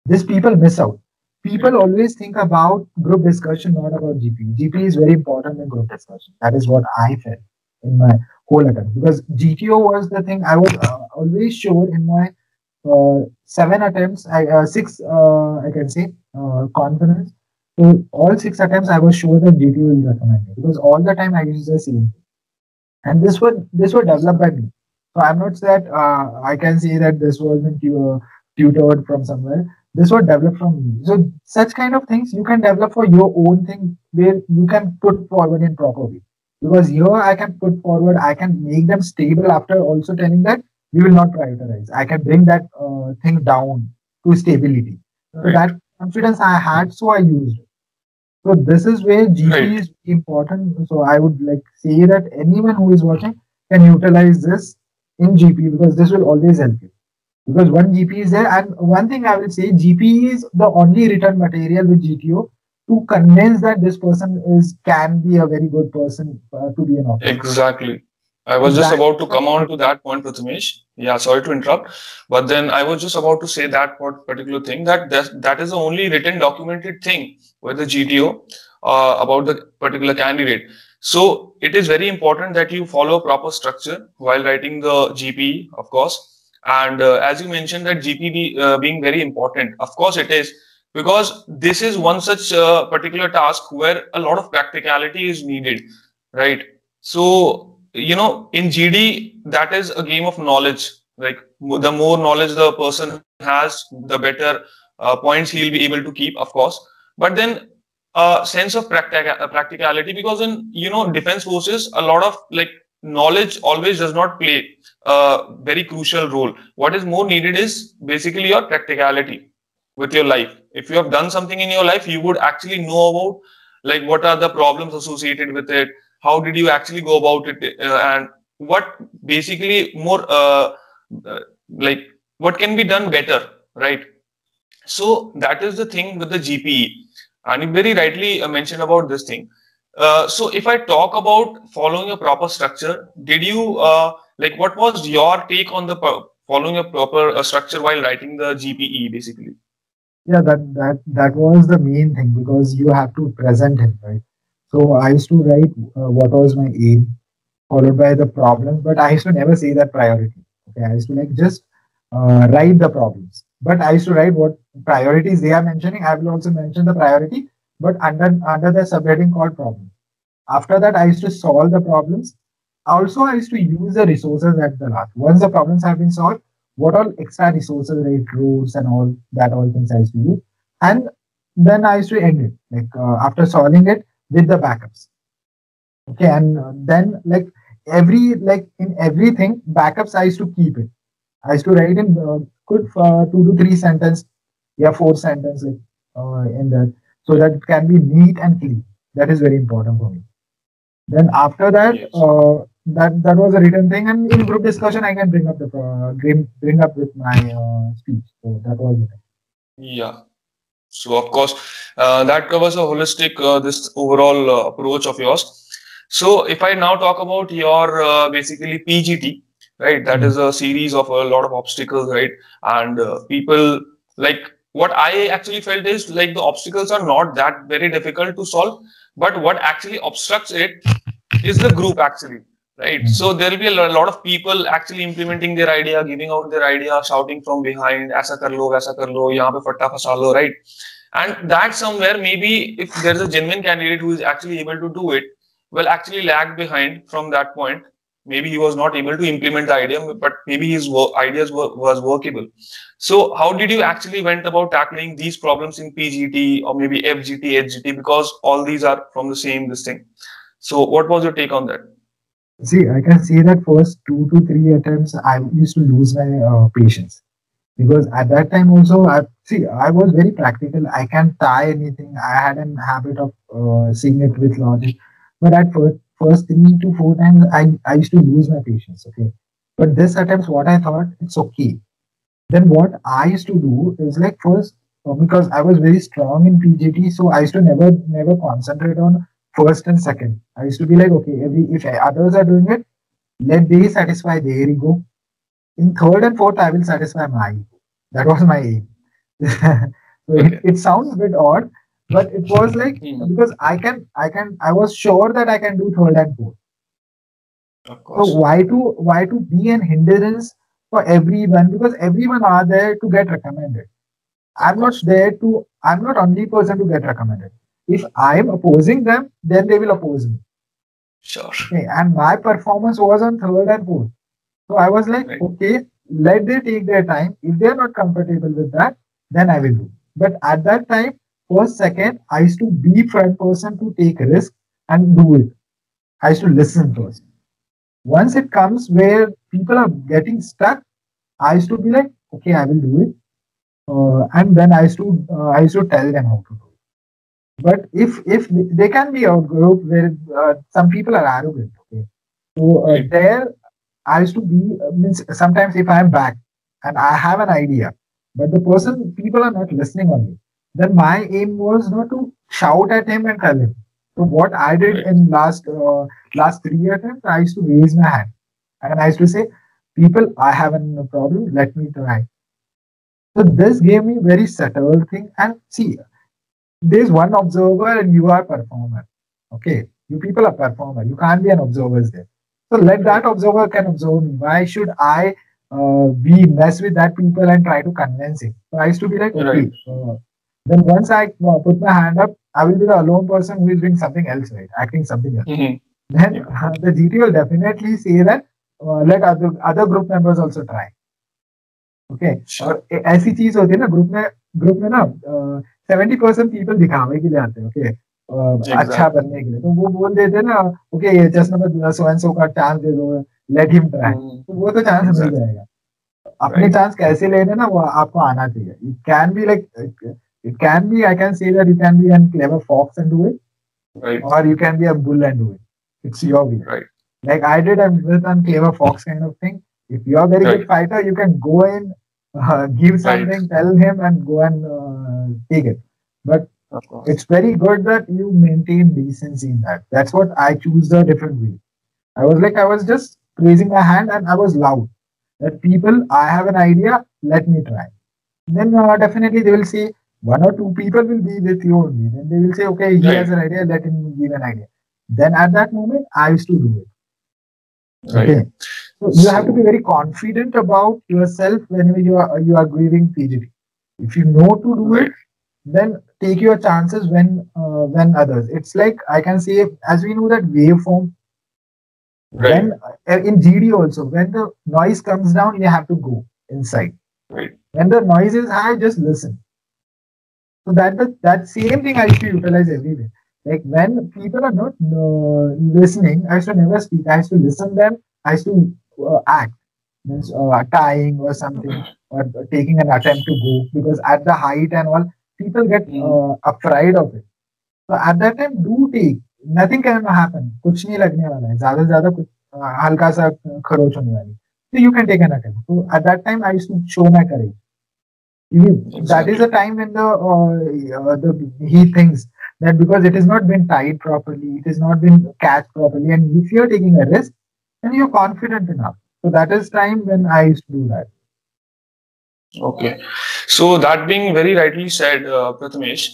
B: This people miss out. People
C: Right.
B: always think about group discussion, not about GP. GP is very important in group discussion. That is what I felt in my whole attempt, because GTO was the thing I was always sure in my 7 attempts, six, I can say, confidence. So all 6 attempts, I was sure that GTO will recommend me, because all the time I used the same. And this were developed by me. So I'm not that I can say that this was been tutored from somewhere. This was developed from me. So such kind of things you can develop for your own thing, where you can put forward in proper way. Because here I can put forward, I can make them stable after also telling that we will not prioritize. I can bring that thing down to stability. So
C: Right.
B: that confidence I had, so I used it. So this is where GP
C: Right.
B: is important. So I would like say that anyone who is watching can utilize this in GP, because this will always help you. Because one GP is there, and one thing I will say, GP is the only written material with GTO to convince that this person is can be a very good person to be an officer.
C: Exactly. I
B: So
C: was just
B: that
C: about to come on to that point, Prathamesh. Yeah, sorry to interrupt, but then I was just about to say that particular thing, that is the only written documented thing with the GTO about the particular candidate. So it is very important that you follow proper structure while writing the GPE, of course. And as you mentioned that GPD being very important, of course it is, because this is one such particular task where a lot of practicality is needed, right? So, in GD, that is a game of knowledge. Like the more knowledge the person has, the better points he'll be able to keep, of course. But then a sense of practicality, because in, defense forces, a lot of like knowledge always does not play a very crucial role. What is more needed is basically your practicality with your life. If you have done something in your life, you would actually know about like what are the problems associated with it, how did you actually go about it, and what basically more uh, like what can be done better, right? So that is the thing with the GPE. And you very rightly mentioned about this thing. So if I talk about following a proper structure, did you like what was your take on the following a proper structure while writing the GPE basically?
B: Yeah, that was the main thing because you have to present him, right? So I used to write what was my aim, followed by the problems, but I used to never say that priority. Okay, I used to like just write the problems, but I used to write what priorities they are mentioning. I will also mention the priority, but under the subheading called problem. After that, I used to solve the problems. Also, I used to use the resources at the last. Once the problems have been solved, what all extra resources, like roads and all that, all things I used to use. And then I used to end it, like after solving it with the backups. Okay, and then like like in everything, backups I used to keep it. I used to write in good 2 to 3 sentences, yeah, 4 sentences like, in that, so that it can be neat and clean. That is very important for me. Then after that,
C: Yes.
B: that was a written thing, and in group discussion, I can bring up the bring up with my speech. So that was the thing.
C: Yeah. So of course, that covers a holistic this overall approach of yours. So if I now talk about your basically PGT, right? That
B: Mhm.
C: is a series of a lot of obstacles, right? And people like what I actually felt is like the obstacles are not that very difficult to solve, but what actually obstructs it is the group actually, right? So
B: Mhm.
C: there will be a lot of people actually implementing their idea, giving out their idea, shouting from behind, "ऐसा कर लो, वैसा कर लो, यहाँ पे फट्टा फंसा लो," right? And that somewhere maybe if there's a genuine candidate who is actually able to do it, will actually lag behind from that point. Maybe he was not able to implement the idea, but maybe his ideas was workable. So how did you actually went about tackling these problems in PGT or maybe FGT, HGT, because all these are from the same this thing. So what was your take on that?
B: See, I can see that first 2 to 3 attempts, I used to lose my patience because at that time also, I was very practical. I can tie anything. I had an habit of seeing it with logic, but at first 3 to 4 times, I used to lose my patience. Okay, but this attempts, what I thought, it's okay. Then what I used to do is like first, because I was very strong in PGT, so I used to never concentrate on first and second. I used to be like, okay, every if others are doing it, let they satisfy their ego. In third and fourth, I will satisfy my ego. That was my aim. So
C: Okay.
B: it sounds a bit odd, but it was like
C: Hmm.
B: because I was sure that I can do third and fourth.
C: Of
B: So
C: course.
B: why to be an hindrance for everyone? Because everyone are there to get recommended.
C: Of course.
B: I'm not only person to get recommended. If I'm opposing them, then they will oppose me.
C: Sure.
B: Okay. And my performance was on third and fourth. So I was like,
C: Right.
B: okay, let they take their time. If they're not comfortable with that, then I will do. But at that time, first, second, I used to be front person to take risk and do it. I used to listen
C: Okay.
B: first. Once it comes where people are getting stuck, I used to be like, okay, I will do it. And then I used to tell them how to do it. But if they can be a group where some people are arrogant, okay. So
C: Right.
B: there I used to be means sometimes if I am back and I have an idea, but the person people are not listening on me, then my aim was not to shout at him and tell him. So what I did
C: Right.
B: in last 3 attempts, I used to raise my hand and I used to say, "People, I have a problem. Let me try." So this gave me very subtle thing. And see, there's one observer and you are performer. Okay, you people are performer. You can't be an observer there. So let that
C: Right.
B: observer can observe me. Why should I be mess with that people and try to convince him? So I used to be like,
C: Right.
B: okay. Then once I put my hand up, I will be the alone person who is doing something else, right? Acting something else.
C: Hmm.
B: Then
C: Yeah.
B: the GT will definitely say that let other group members also try. Okay
C: Sure.
B: और ऐसी चीज होती है ना group में ना 70% people दिखावे के लिए आते हैं ओके अच्छा
C: Exactly.
B: बनने के लिए तो वो बोल देते हैं ना ओके ये just number so and so का चांस दे दो लेट हिम ट्राई
C: Hmm.
B: तो वो तो चांस मिल
C: Exactly.
B: जाएगा अपने
C: Right.
B: चांस कैसे लेने ना वो आपको आना चाहिए it can be like it can be I can say that you can be an clever fox and do it
C: Right.
B: or you can be a bull and do it it's your way
C: Right.
B: like I did a with on clever fox kind of thing. If you're a very good
C: Right.
B: fighter, you can go in, give
C: Right.
B: something, tell him, and go and take it. But
C: Of course.
B: It's very good that you maintain decency in that. That's what I choose the different way. I was just raising my hand and I was loud. That people, I have an idea, let me try. Then definitely they will say one or two people will be with you only. Then they will say, okay, he has
C: Right.
B: an idea, let him give an idea. Then at that moment, I used to do it.
C: Right.
B: Okay. So you have to be
C: So,
B: very confident about yourself whenever you are giving PGT. If you know to do it,
C: right.
B: then take your chances when others. It's like I can say, as we know that waveform,
C: Right.
B: when in GD also, when the noise comes down, you have to go inside.
C: Right.
B: When the noise is high, just listen. So that same thing I used to utilize everywhere. Like when people are not listening, I used to never speak. I used to listen them. I used to act, means tying or something, or taking an attempt to go, because at the height and all, people get
C: Mhm.
B: afraid of it. So at that time, do take. Nothing can happen. कुछ नहीं लगने वाला है. ज़्यादा से ज़्यादा कुछ हल्का सा खरोच होने वाली. So you can take an attempt. So at that time, I used to show my courage. That is
C: Exactly.
B: the time when he thinks that because it has not been tied properly, it has not been catched properly, and if you're taking a risk, then you're confident enough. So that is time when I used to do that.
C: Okay. So that being very rightly said, Prathamesh,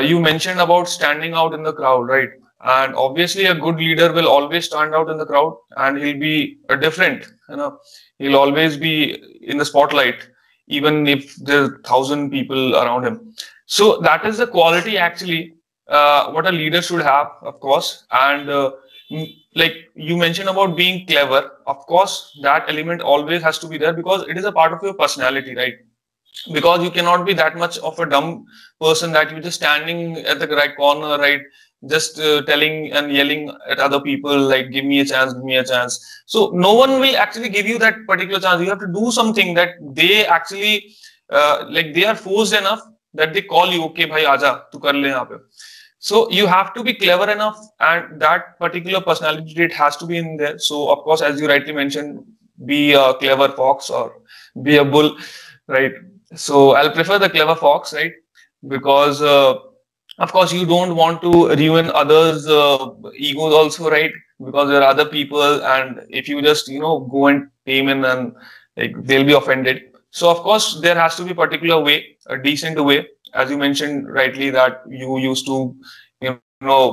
C: you mentioned about standing out in the crowd, right? And obviously, a good leader will always stand out in the crowd, and he'll be different. He'll always be in the spotlight, even if there's 1,000 people around him. So that is the quality actually what a leader should have, of course. And like you mentioned about being clever, of course, that element always has to be there because it is a part of your personality, right? Because you cannot be that much of a dumb person that you're just standing at the right corner, right? Just telling and yelling at other people like, give me a chance, give me a chance. So no one will actually give you that particular chance. You have to do something that they actually, like they are forced enough that they call you, okay, bhai, aaja, tu kar le yahan pe. So you have to be clever enough, and that particular personality trait has to be in there. So of course, as you rightly mentioned, be a clever fox or be a bull, right? So I'll prefer the clever fox, right? Because of course you don't want to ruin others' egos also, right? Because there are other people, and if you just go and tame in, and like they'll be offended. So of course there has to be a particular way, a decent way, as you mentioned rightly that you used to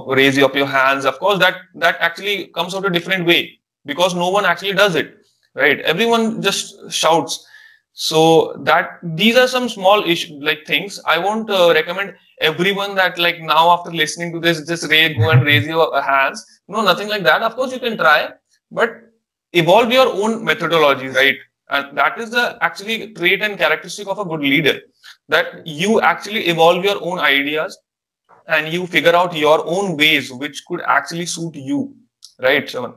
C: raise up your hands. Of course that actually comes out a different way because no one actually does it, right? Everyone just shouts. So that these are some small issue like things. I won't recommend everyone that like now after listening to this just go and raise your hands. No, nothing like that. Of course you can try, but evolve your own methodology, right? And that is the actually trait and characteristic of a good leader, that you actually evolve your own ideas and you figure out your own ways which could actually suit you, right, Shavan?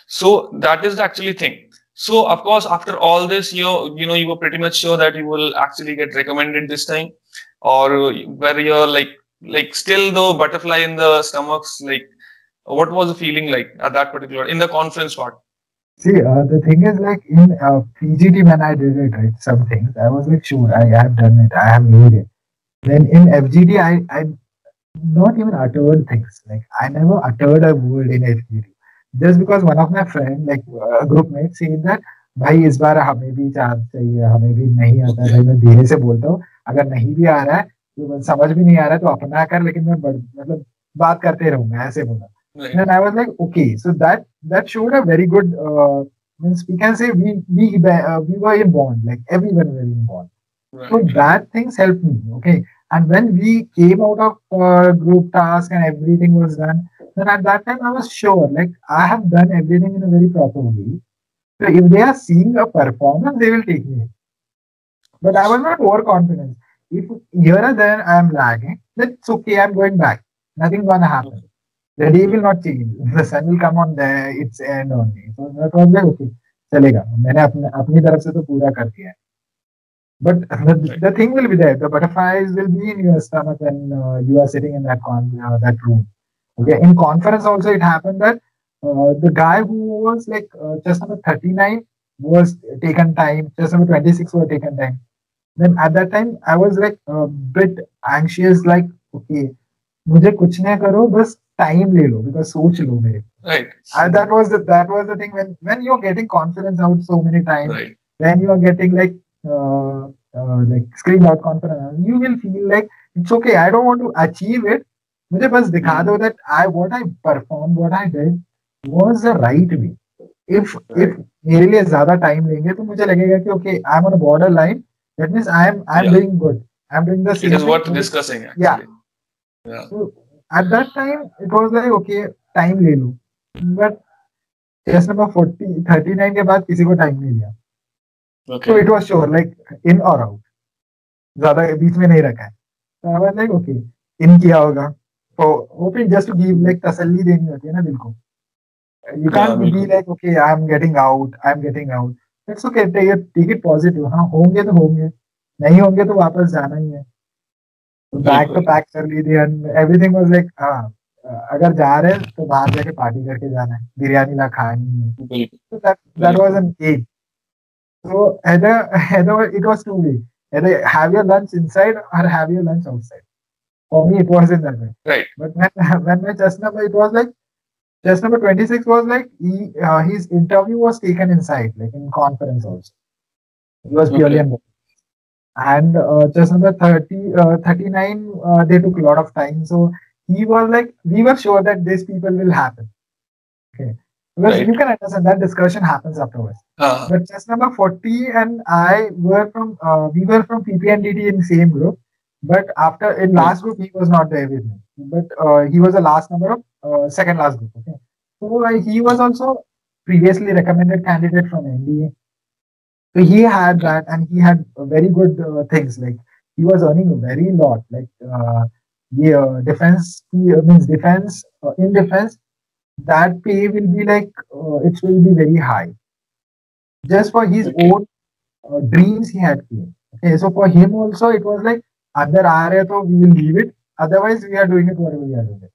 C: So that is the actually thing. So of course, after all this, you were pretty much sure that you will actually get recommended this time, or where you're like still the butterfly in the stomachs. Like, what was the feeling like at that particular in the conference part?
B: See, the thing is like in PGT when I did it, right, some things, I was like, sure, I have done it, I have made it. Then in FGT, I not even uttered things. Like I never uttered a word in FGT. Just because one of my friend, like a group mate, said that भाई इस बार हमें भी chance चाहिए, हमें भी नहीं आता है, भाई मैं धीरे से बोलता हूँ, अगर नहीं भी आ रहा है तो समझ भी नहीं आ रहा है तो अपना कर, लेकिन मैं मतलब बात करते रहूंगा, ऐसे बोला.
C: Right.
B: And I was like, okay, so that showed a very good means we can say we were in bond, like everyone were in bond. So
C: Right.
B: that things helped me. Okay. And when we came out of group task and everything was done, then at that time I was sure, like I have done everything in a very proper way. So if they are seeing a performance, they will take me. But I was not overconfident. If here and there I am lagging, that's okay. I'm going back. Nothing gonna happen. The day will not change. The sun will come on its end only. So that was like okay, चलेगा. मैंने अपनी तरफ से तो पूरा कर दिया है. But the thing will be there. The butterflies will be in your stomach when you are sitting in that room. Okay. In conference also, it happened that the guy who was like just number 39 was taken time. Just number 26 was taken time. Then at that time, I was like a bit anxious. Like okay मुझे कुछ ना करो, बस time ले लो, because सोच लो मेरे.
C: Right.
B: And that was the thing, when you're getting confidence out so many times,
C: Right.
B: when you are getting like screamed out confidence, you will feel like it's okay. I don't want to achieve it. मुझे बस दिखा दो that what I performed, what I did was the right way. If मेरे लिए ज्यादा time लेंगे तो मुझे लगेगा कि okay, I'm on a borderline. That means I'm
C: Yeah.
B: doing good. I'm doing the
C: It
B: same
C: is
B: thing.
C: worth discussing actually. Yeah.
B: So at that time it was like okay, time ले लो. But test number 39 के बाद किसी को time नहीं दिया.
C: Okay.
B: So it was sure like in or out, ज्यादा बीच में नहीं रखा है. So I was like okay, in किया होगा. So hoping just to give like तसल्ली देनी होती है ना दिल को. You can't be like okay, I'm getting out. It's okay, take it positive. हाँ होंगे तो होंगे, नहीं होंगे तो वापस जाना ही है. बैग तो पैक कर ली थी and everything was like हाँ अगर जा रहे हैं तो बाहर जाके पार्टी करके जाना है, बिरयानी ना खानी है. So that was an aim. So either it was two ways. Either have your lunch inside or have your lunch outside. For me, it was in that way.
C: Right.
B: But when my chest number, it was like chest number 26 was like his interview was taken inside, like in conference also. It was purely in and chest number 39, they took a lot of time. So he was like, we were sure that these people will happen. Okay. Because you can understand that discussion happens afterwards. But chest number 40 and I were from, we were from PPNDT in the same group. But after in last group, he was not there with me. But he was the last number of second last group. Okay. So he was also previously recommended candidate from NDA. So he had that, and he had very good things. Like he was earning a very lot. Like defense, means defense in defense, that pay will be like it will be very high. Just for his own dreams, he had came. Okay, so for him also, it was like under RA, so we will leave it. Otherwise, we are doing it whatever we are doing it.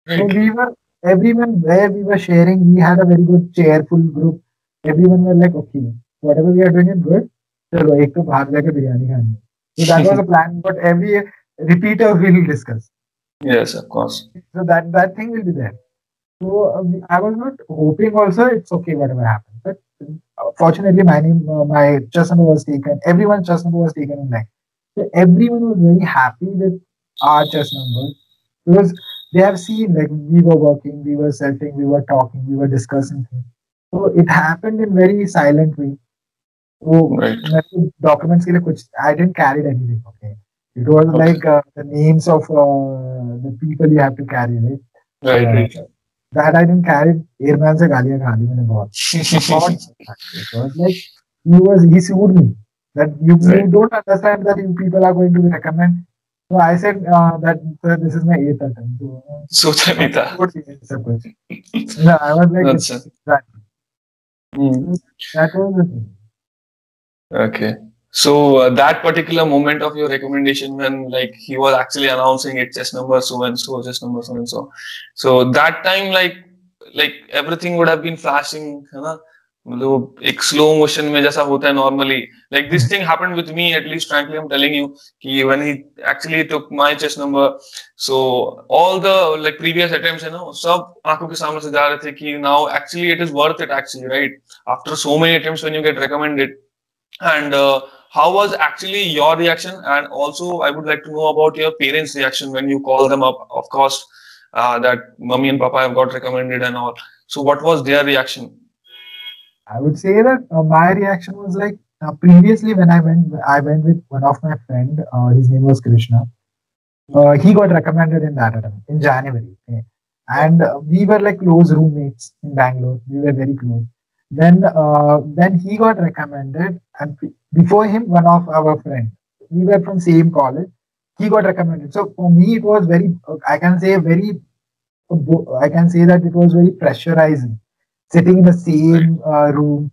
B: Right. So we were everyone where we were sharing. We had a very good cheerful group. Everyone were like, okay, whatever we are doing is good. चलो एक तो बाहर जाके बिरयानी खानी है. So that was a plan. But every repeater will discuss.
C: Yes, of course.
B: So that thing will be there. So I was not hoping also it's okay whatever happens. But fortunately my chest number was taken. Everyone's chest number was taken in line. So everyone was very happy with our chest number because they have seen like we were working, we were setting, we were talking, we were discussing things. So it happened in very silent way. So documents के लिए कुछ I didn't carry anything. Okay, it was like the names of the people you have to carry, right?
C: Right.
B: That I didn't carry. Airman से गालियाँ खा ली मैंने बहुत. It was like he sued me that you don't understand that you people are going to recommend. So I said that sir, this is my 8th attempt.
C: So Chanita.
B: No, I was like that. That was the thing.
C: Okay. So that particular moment of your recommendation when like he was actually announcing it, chest number so and so, chest number so and so. So that time like everything would have been flashing, है ना? मतलब एक slow motion में जैसा होता है normally. Like this thing happened with me, at least frankly I'm telling you, कि when he actually took my chest number, so all the like previous attempts, you know, सब आंखों के सामने से जा रहे थे कि now actually it is worth it actually, right? After so many attempts when you get recommended. And how was actually your reaction? And also, I would like to know about your parents' reaction when you call them up. Of course, that mommy and papa have got recommended and all. So, what was their reaction?
B: I would say that my reaction was like previously when I went with one of my friend. His name was Krishna. He got recommended in that attempt in January, okay? And we were like close roommates in Bangalore. We were very close. Then he got recommended, and before him, one of our friends. We were from same college. He got recommended. So for me, it was very. I can say that it was very pressurizing. Sitting in the same room,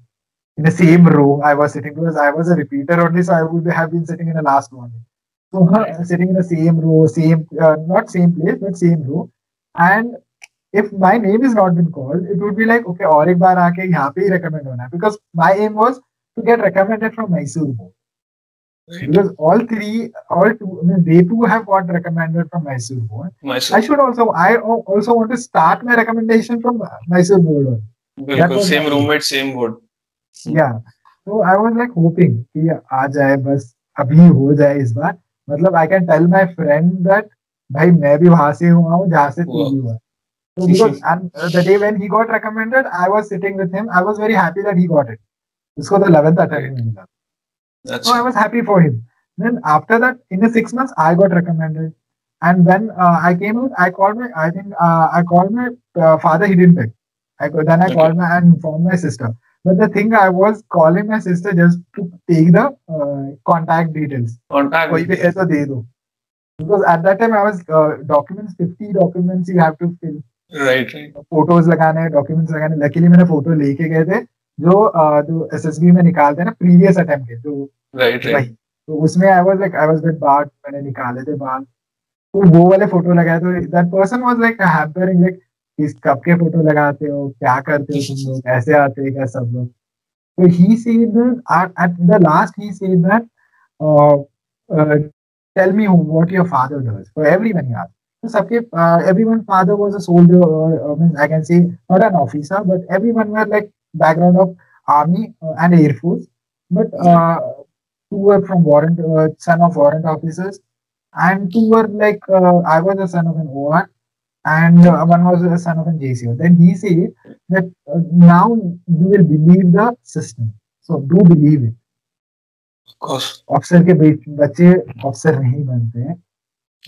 B: in the same row, I was sitting because I was a repeater only, so I would have been sitting in the last one. So sitting in the same row, not same place, but same row, and if my name is not been called, it would be like, okay, और एक बार आके यहाँ पे ही recommend होना है, because my aim was to get recommended from Mysore board.
C: Right.
B: Because all two, I mean, they too have got recommended from Mysore board.
C: Mysore.
B: I also want to start my recommendation from Mysore board only. That
C: बिल्कुल
B: was my
C: same
B: goal.
C: Roommate same board.
B: Yeah. So I was like hoping कि आ जाए बस अभी हो जाए इस बार. मतलब I can tell my friend that भाई मैं भी वहां से हुआ हूँ जहाँ से तू भी हुआ. So because the day when he got recommended, I was sitting with him. I was very happy that he got it. उसको तो 11th attempt में मिला. So I was happy for him. Then after that, in the 6 months, I got recommended. And when I came out, I called my father. He didn't pick. Then I called my and informed my sister. But the thing, I was calling my sister just to take the contact details.
C: Contact.
B: कोई भी है तो दे दो. Because at that time I was documents, 50 documents you have to fill.
C: Right.
B: Photos लगाने, documents लगाने. Luckily मैंने photo लेके गए थे जो SSB में निकालते हैं ना previous attempt के जो
C: right.
B: तो उसमें I was with Bart, मैंने निकाले थे बाल. तो वो वाले फोटो लगाए तो that person was like hampering like इस कब के फोटो लगाते हो, क्या करते हो तुम लोग, ऐसे आते हैं क्या सब लोग. So he said that at the last he said that tell me what your father does. For everyone he asked. So सबके everyone's father was a soldier, I can say not an officer, but everyone were like background of army and air force. But two were from warrant, son of warrant officers, and two were like I was a son of an OR, and one was a son of an JCO. Then he said that now you will believe the system, so do believe it.
C: Of course.
B: Officer के बच्चे officer नहीं बनते हैं,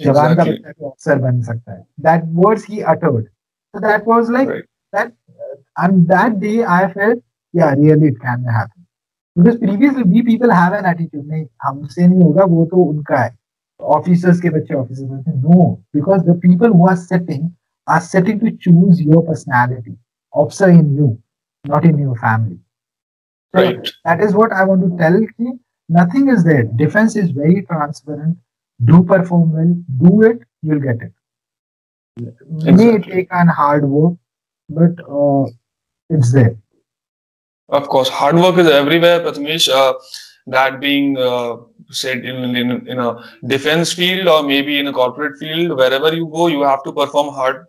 B: जवान का बच्चा भी officer बन सकता है. That words he uttered. So that was like that, and that day I felt, yeah, really it can happen. Because previously we people have an attitude, नहीं हमसे नहीं होगा, वो तो उनका है. Officers के बच्चे ऑफिसर बनते हैं. No, because the people who are setting to choose your personality, officer in you, not in your family. So that is what I want to tell you. Nothing is there. Defense is very transparent. Do perform well. Do it. You'll get it. May take on hard work, but it's there.
C: Of course, hard work is everywhere, Prathamesh. That being said in a defense field or maybe in a corporate field, wherever you go, you have to perform hard.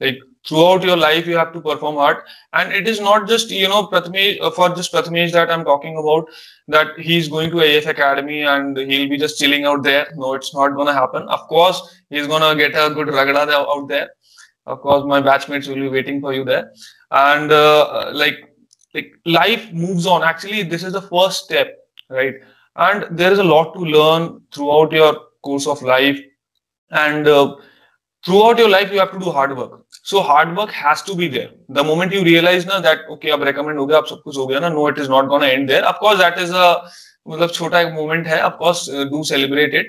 C: Like throughout your life, you have to perform hard. And it is not just, Prathamesh, for just Prathamesh that I'm talking about, that he's going to AF Academy and he'll be just chilling out there. No, it's not going to happen. Of course, he's going to get a good ragda out there. Of course, my batchmates will be waiting for you there. And like life moves on. Actually, this is the first step, right? And there is a lot to learn throughout your course of life. And throughout your life, you have to do hard work. So hard work has to be there. The moment you realize na that okay, ab recommend ho gaya, ab sab kuch ho gaya na, no, it is not going to end there. Of course, that is a chota moment hai. Of course, do celebrate it.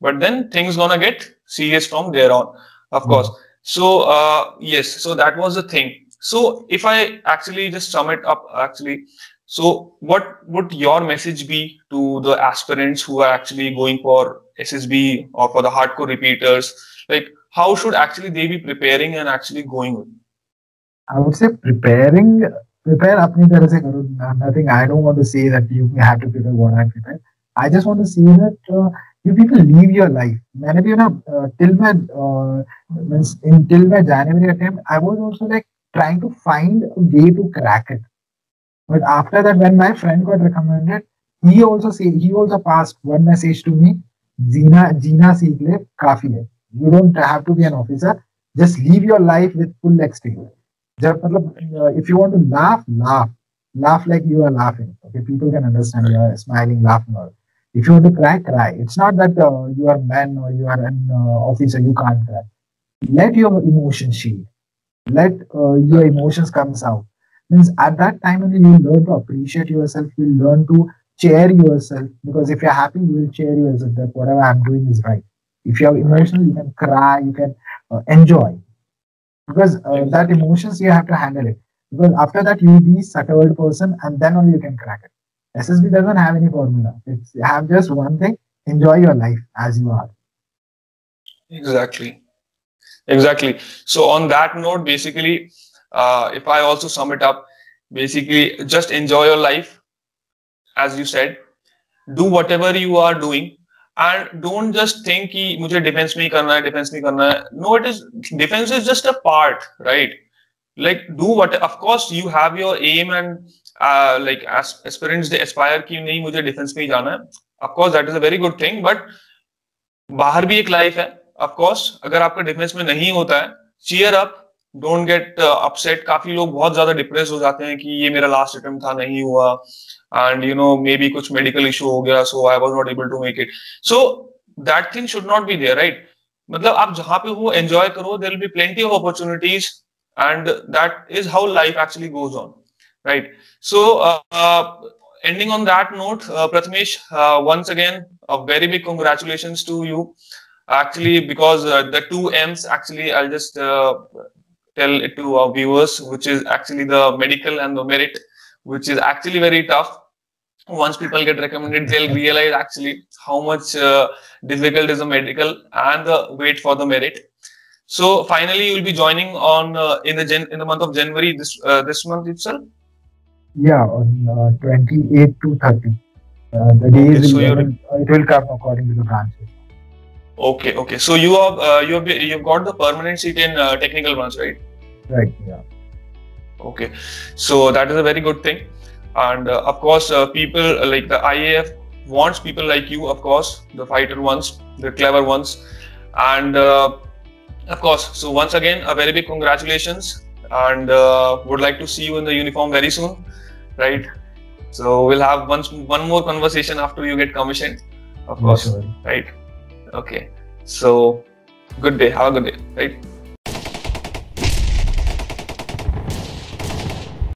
C: But then things gonna get serious from there on. Of course. So yes, so that was the thing. So if I actually just sum it up, so what would your message be to the aspirants who are actually going for SSB or for the hardcore repeaters? Like, how should actually they be preparing and actually going with?
B: I would say prepare apni tarah se karo. Nothing, I don't want to say that you have to prepare what I prepare. I just want to say that you people live your life. मैंने भी ना till my January attempt, I was also like trying to find a way to crack it. But after that, when my friend got recommended, he also passed one message to me. जीना सीख ले, काफी है. You don't have to be an officer. Just live your life with full exterior. If you want to laugh like you are laughing. Okay, people can understand you are smiling, laughing. If you want to cry. It's not that you are a man or you are an officer, you can't cry. Let your emotions shade. Let your emotions comes out. Means at that time only you will learn to appreciate yourself. You will learn to cheer yourself, because if you're happy, you will cheer yourself that whatever I'm doing is right. If you're emotional, you can cry, you can enjoy, because that emotions you have to handle it. Because after that you will be settled person, and then only you can crack it. SSB doesn't have any formula. You have just one thing: enjoy your life as you are.
C: Exactly. So on that note, basically, if I also sum it up, basically just enjoy your life, as you said. do whatever you are doing, and don't just think कि मुझे defense में ही करना है, defense में ही करना है. No, defense is just a part, right? Like do what, of course you have your aim, and like aspirants they aspire कि नहीं मुझे defense में ही जाना है. Of course that is a very good thing, but बाहर भी एक life है. Of course अगर आपका defense में नहीं होता है, cheer up, don't get upset. काफी लोग बहुत ज्यादा डिप्रेस हो जाते हैं कि ये मेरा लास्ट अटेम्प्ट था, नहीं हुआ, and you know maybe कुछ medical issue हो गया, so I was not able to make it. So that thing should not be there, right? मतलब आप जहाँ पे हो enjoy करो, there will be plenty of opportunities, and that is how life actually goes on, right? So ending on that note, Prathamesh, once again a very big congratulations to you, actually, because the two M's, actually I'll just tell it to our viewers, which is actually the medical and the merit, which is actually very tough. Once people get recommended, they'll realize actually how much difficult is the medical and the wait for the merit. So finally, you will be joining on in the month of January, this month itself.
B: Yeah, on 28 to 30. The days
C: so
B: it will come according to the branches.
C: Okay. So you've got the permanent seat in technical branch, right?
B: Right. Yeah.
C: Okay, so that is a very good thing, and of course people like the IAF wants people like you, of course, the fighter ones, the clever ones, and of course, so once again a very big congratulations, and would like to see you in the uniform very soon, right? So we'll have one more conversation after you get commissioned, of course,
B: Sure.
C: right? Okay, so good day, have a good day, right?